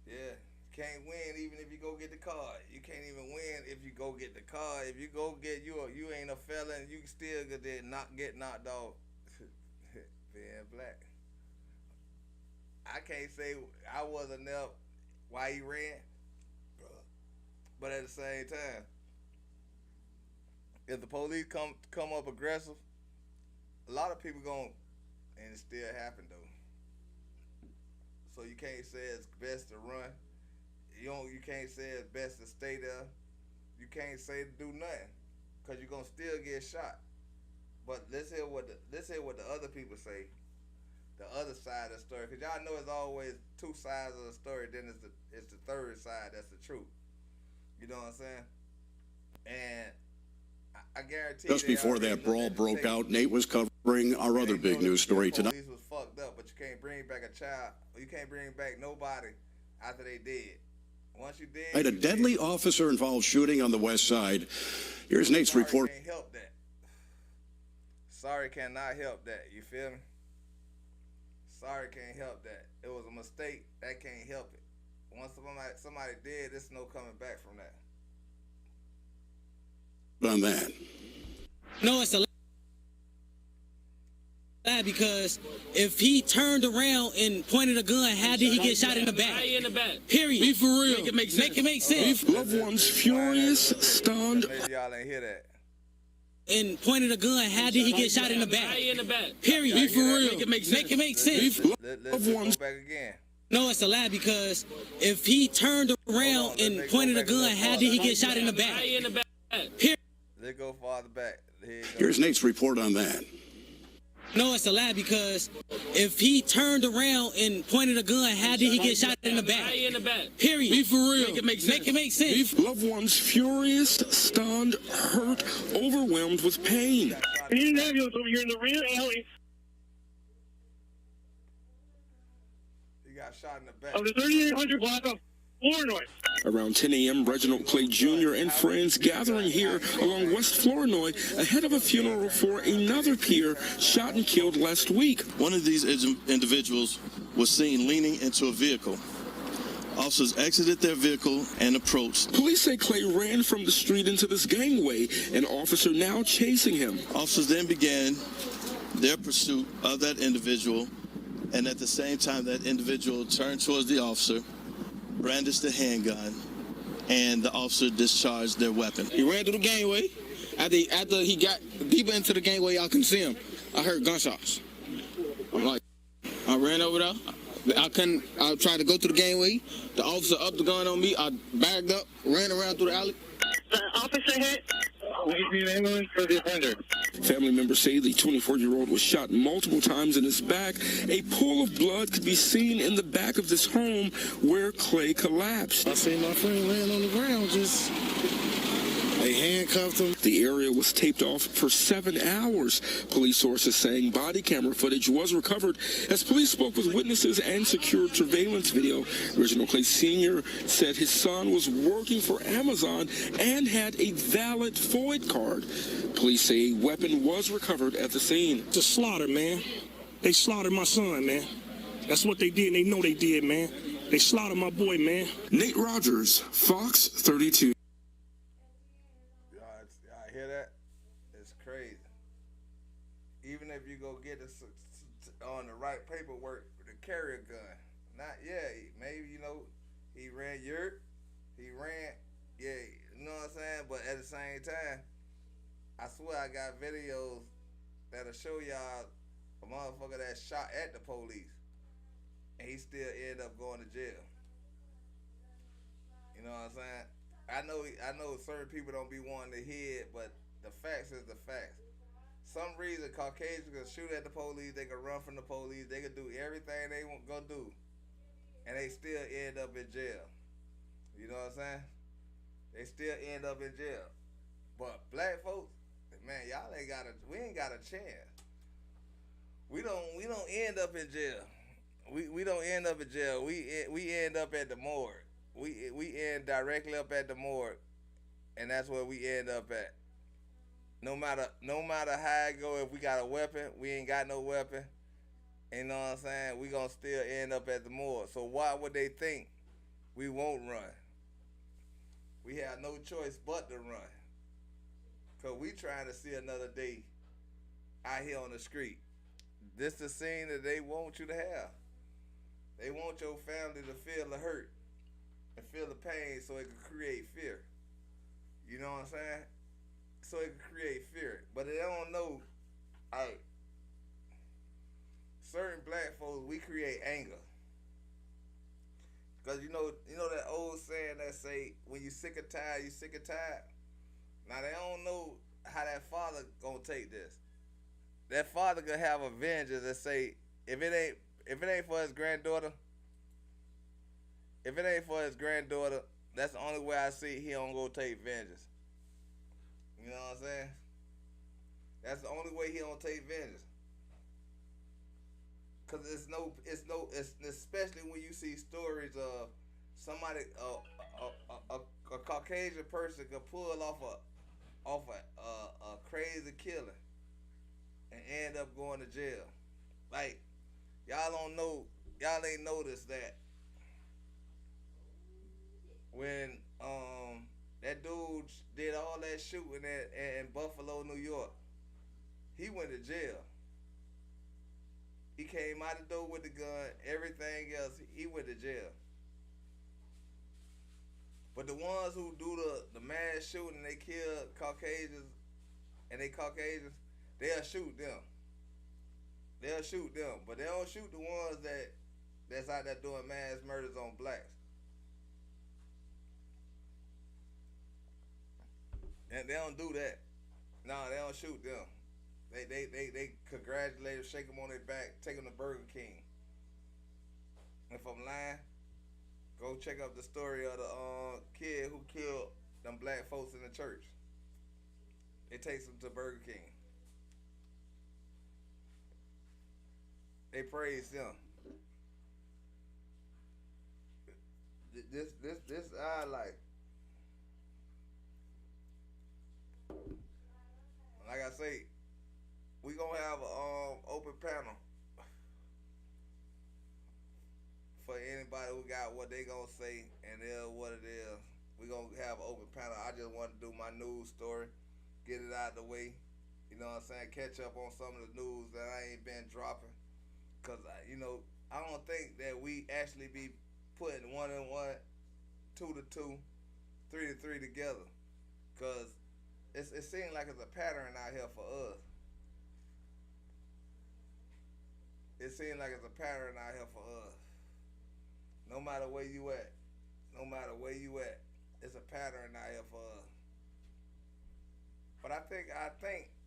Yeah, can't win even if you go get the card. You can't even win if you go get the card. If you go get you ain't a felon, you still get knocked off. Being black. I can't say I wasn't there while he ran, but at the same time, if the police come up aggressive, a lot of people and it still happen though. So you can't say it's best to run. You can't say it's best to stay there. You can't say to do nothing, cause you're gonna still get shot. But let's hear what the other people say. The other side of the story, because y'all know it's always 2 sides of the story, then it's the third side that's the truth. You know what I'm saying? And I guarantee just before that brawl broke out, Nate was covering our other big news story tonight. Police was fucked up, but you can't bring back a child, or you can't bring back nobody after they dead. Once you dead, had a deadly officer-involved shooting on the west side. Here's Nate's report. Can't help that. Sorry cannot help that. You feel me? Sorry can't help that. It was a mistake. That can't help it. Once somebody did, there's no coming back from that. On that. No, it's a lie because if he turned around and pointed a gun, how did he get shot in the back? In the back. Period. Be for real. Make it make sense. Loved ones furious, stunned. Maybe y'all ain't hear that. And pointed a gun, how did he get shot in the back? In the back. Period. Be for real. Make it make sense. Let's go back again. No, it's a lie because if he turned around and pointed a gun, how did he get shot in the back? In the back. Period. Let's go farther back. Here's Nate's report on that. No, it's a lie because if he turned around and pointed a gun, how did he get shot in the back? In the back. Period. Be for real. Make it make sense. Loved ones furious, stunned, hurt, overwhelmed with pain. We need an ambulance over here in the rear alley He got shot in the back. of the 3800 block of Flournoy. Around 10 a.m., Reginald Clay Jr. and friends gathering here along West Flournoy ahead of a funeral for another peer shot and killed last week. One of these individuals was seen leaning into a vehicle. Officers exited their vehicle and approached. Police say Clay ran from the street into this gangway, an officer now chasing him. Officers then began their pursuit of that individual, and at the same time that individual turned towards the officer, brandished the handgun, and the officer discharged their weapon. He ran through the gangway. After he got deeper into the gangway, y'all can see him. I heard gunshots. I ran over there. I tried to go through the gangway. The officer upped the gun on me. I bagged up, ran around through the alley. Officer hit. Ambulance for the offender. Family members say the 24-year-old was shot multiple times in his back. A pool of blood could be seen in the back of this home where Clay collapsed. I seen my friend laying on the ground, they handcuffed him. The area was taped off for 7 hours. Police sources saying body camera footage was recovered as police spoke with witnesses and secured surveillance video. Reginald Clay Sr. said his son was working for Amazon and had a valid FOID card. Police say a weapon was recovered at the scene. It's a slaughter, man. They slaughtered my son, man. That's what they did, and they know they did, man. They slaughtered my boy, man. Nate Rogers, Fox 32. Hear that? It's crazy. Even if you go get it on the right paperwork to carry a gun, not maybe he ran you know what I'm saying. But at the same time, I swear I got videos that'll show y'all a motherfucker that shot at the police, and he still ended up going to jail. You know what I'm saying? I know certain people don't be wanting to hear it, but the facts is the facts. Some reason Caucasians can shoot at the police, they can run from the police, they can do everything they want go do, and they still end up in jail. You know what I'm saying? They still end up in jail. But black folks, man, we ain't got a chance. We don't end up in jail. We don't end up in jail. We end up at the morgue. We end directly up at the morgue, and that's where we end up at. No matter how it go, if we got a weapon, we ain't got no weapon. You know what I'm saying? We gonna still end up at the morgue. So why would they think we won't run? We have no choice but to run. Cause we trying to see another day out here on the street. This the scene that they want you to have. They want your family to feel the hurt and feel the pain so it can create fear. You know what I'm saying? So it can create fear. But they don't know, certain black folks, we create anger. Because you know that old saying that say, when you sick or tired, you sick or tired? Now they don't know how that father gonna take this. That father gonna have a vengeance that say, if it ain't for his granddaughter, that's the only way I see he don't go take vengeance. You know what I'm saying? That's the only way he don't take vengeance. Cause it's especially when you see stories of somebody, a Caucasian person can pull off a crazy killing and end up going to jail. Like, y'all ain't noticed that when that dude did all that shooting in Buffalo, New York, he went to jail. He came out the door with the gun, everything else, he went to jail. But the ones who do the mass shooting, they kill Caucasians, they'll shoot them. But they don't shoot the ones that's out there doing mass murders on blacks. And they don't do that. No, they don't shoot them. They congratulate them, shake them on their back, take them to Burger King. If I'm lying, go check out the story of the kid who killed them black folks in the church. It takes them to Burger King. They praise them. This our life. Like I say, we gonna have a open panel for anybody who got what they gonna say, and it is what it is. We gonna have an open panel. I just want to do my news story, get it out of the way. You know what I'm saying? Catch up on some of the news that I ain't been dropping. Cause I don't think that we actually be putting 1 and 1, 2 to 2, 3 to 3 together. Cause it seems like it's a pattern out here for us. It seems like it's a pattern out here for us. No matter where you at, it's a pattern out here for us. But I think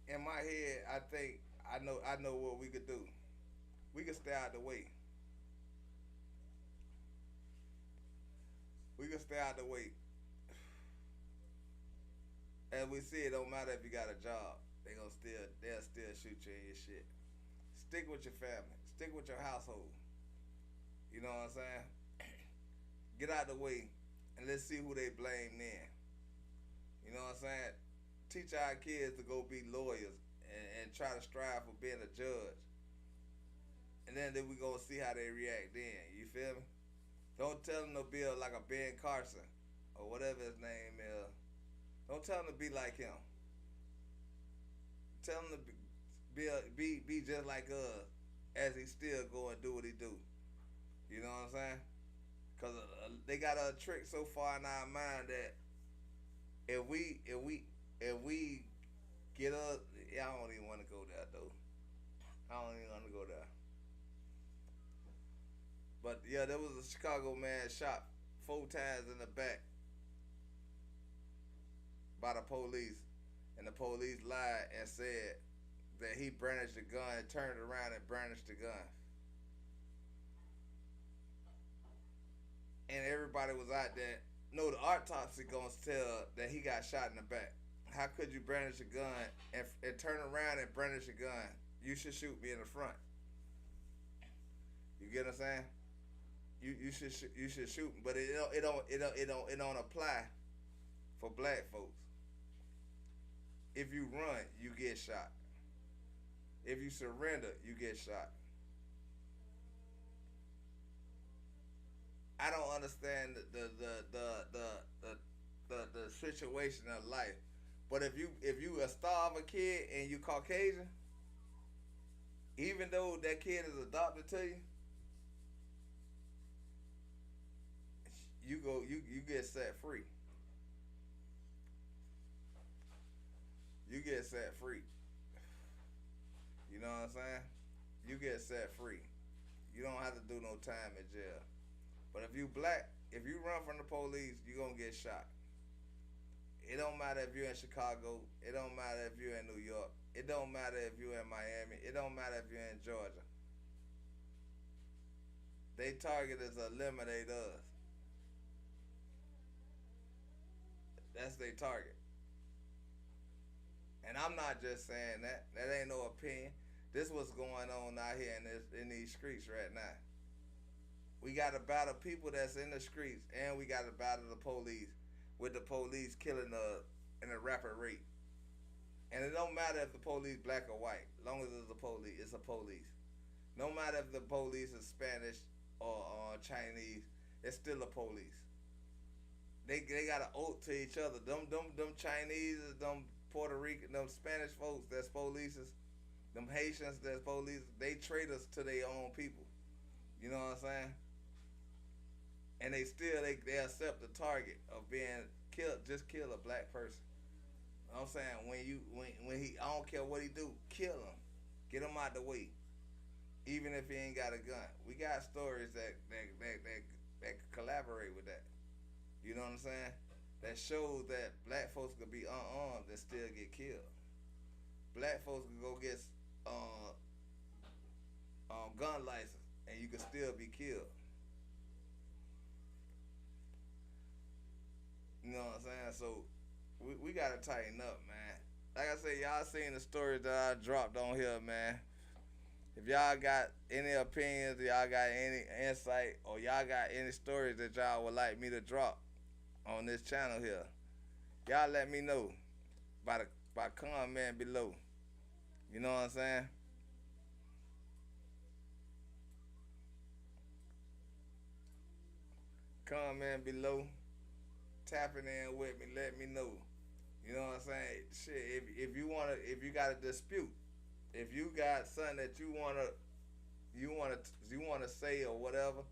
in my head, I know what we could do. We could stay out the way. As we see, it don't matter if you got a job. They'll still shoot you in your shit. Stick with your family. Stick with your household. You know what I'm saying? Get out the way and let's see who they blame then. You know what I'm saying? Teach our kids to go be lawyers and try to strive for being a judge. And then we gonna see how they react then. You feel me? Don't tell them to be like a Ben Carson or whatever his name is. Don't tell them to be like him. Tell him to be just like us, as he still go and do what he do. You know what I'm saying? Cause they got a trick so far in our mind that if we get us, I don't even want to go there though. I don't even want to go there. But yeah, there was a Chicago man shot 4 times in the back by the police, and the police lied and said that he brandished the gun and turned around and brandished the gun. And everybody was out there. No, the autopsy gonna tell that he got shot in the back. How could you brandish a gun and turn around and brandish a gun? You should shoot me in the front. You get what I'm saying? You should shoot, but it don't apply for black folks. If you run, you get shot. If you surrender, you get shot. I don't understand the situation of life, but if you starve a kid and you Caucasian, even though that kid is adopted to you, you get set free. You get set free. You know what I'm saying? You get set free. You don't have to do no time in jail. But if you black, if you run from the police, you're going to get shot. It don't matter if you're in Chicago. It don't matter if you're in New York. It don't matter if you're in Miami. It don't matter if you're in Georgia. They target is eliminate us. That's their target. And I'm not just saying that. That ain't no opinion. This what's going on out here in these streets right now. We got to battle people that's in the streets, and we got to battle the police, with the police killing in a rapid rate. And it don't matter if the police black or white, long as it's a police, it's a police. No matter if the police is Spanish or Chinese, it's still a police. They got an oath to each other. Them Chinese, them Puerto Rican, them Spanish folks that's polices, them Haitians that's police, they traitors to their own people. You know what I'm saying? And they accept the target of being killed, just kill a black person. You know what I'm saying? When he, I don't care what he do, kill him. Get him out the way. Even if he ain't got a gun. We got stories that collaborate with that. You know what I'm saying? That shows that black folks could be unarmed and still get killed. Black folks could go get gun license and you can still be killed. You know what I'm saying? So we gotta tighten up, man. Like I said, y'all seen the stories that I dropped on here, man. If y'all got any opinions, y'all got any insight, or y'all got any stories that y'all would like me to drop on this channel here, y'all let me know by comment below. You know what I'm saying? comment below, tapping in with me, let me know. You know what I'm saying? Shit, if you got a dispute, if you got something that you wanna say or whatever,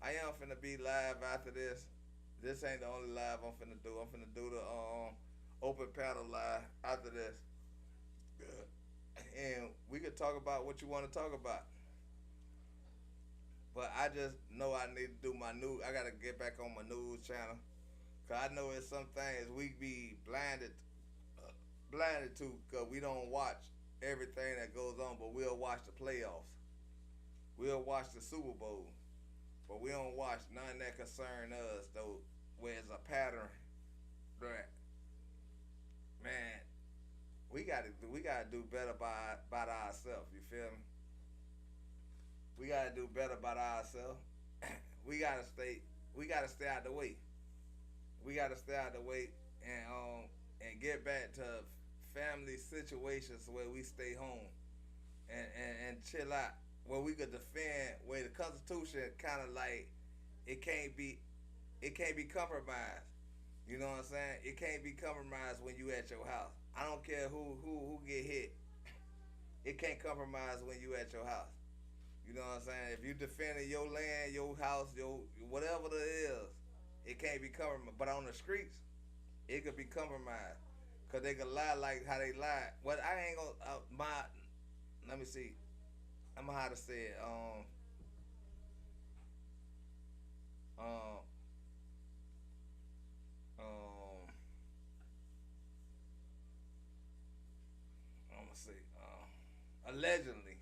I am finna be live after this. This ain't the only live I'm finna do. I'm finna do the open panel live after this, and we could talk about what you want to talk about. But I just know I need to do my news. I gotta get back on my news channel, cause I know it's some things we be blinded to, cause we don't watch everything that goes on. But we'll watch the playoffs. We'll watch the Super Bowl. But we don't watch none that concern us though, where it's a pattern. That man, we gotta do better by ourselves. You feel me? We gotta do better by ourselves. we gotta stay out the way. We gotta stay out the way and get back to family situations where we stay home and chill out, where we could defend, where the Constitution kind of like it can't be compromised. You know what I'm saying? It can't be compromised when you at your house. I don't care who get hit. It can't compromise when you at your house. You know what I'm saying? If you defending your land, your house, your whatever it is, it can't be compromised. But on the streets, it could be compromised. Cause they could lie like how they lie. Well, I ain't gonna let me see. I'm gonna how to say it. I'm gonna say, allegedly,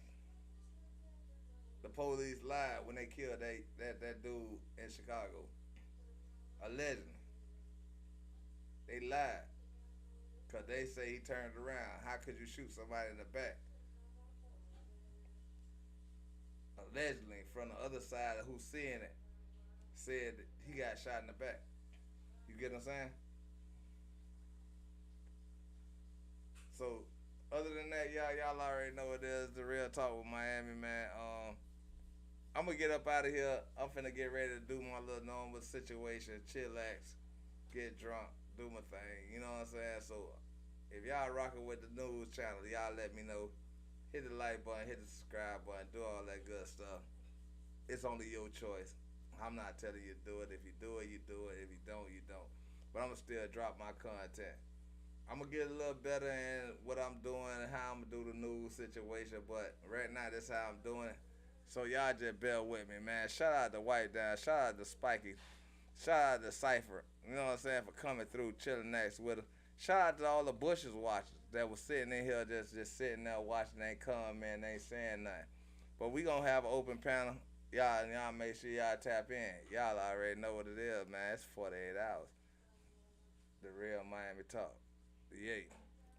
the police lied when they killed that dude in Chicago. Allegedly, they lied, cause they say he turned around. How could you shoot somebody in the back? Allegedly, from the other side of who's seeing it, said that he got shot in the back. You get what I'm saying? So, other than that, y'all already know what it is. The Real Talk with Miami, man. I'm gonna get up out of here. I'm finna get ready to do my little normal situation, chillax, get drunk, do my thing. You know what I'm saying? So, if y'all rocking with the news channel, y'all let me know. Hit the like button, hit the subscribe button, do all that good stuff. It's only your choice. I'm not telling you to do it. If you do it, you do it. If you don't, you don't. But I'm gonna still drop my content. I'm gonna get a little better in what I'm doing and how I'm gonna do the news situation. But right now, that's how I'm doing it. So y'all just bear with me, man. Shout out to White Down. Shout out to Spiky. Shout out to Cypher. You know what I'm saying, for coming through, chilling next with us. Shout out to all the Bushes watchers that was sitting in here just sitting there watching. They ain't come, man. They ain't saying nothing. But we gonna have an open panel. Y'all make sure y'all tap in. Y'all already know what it is, man. It's 48 hours. The Real Miami Talk. Yay.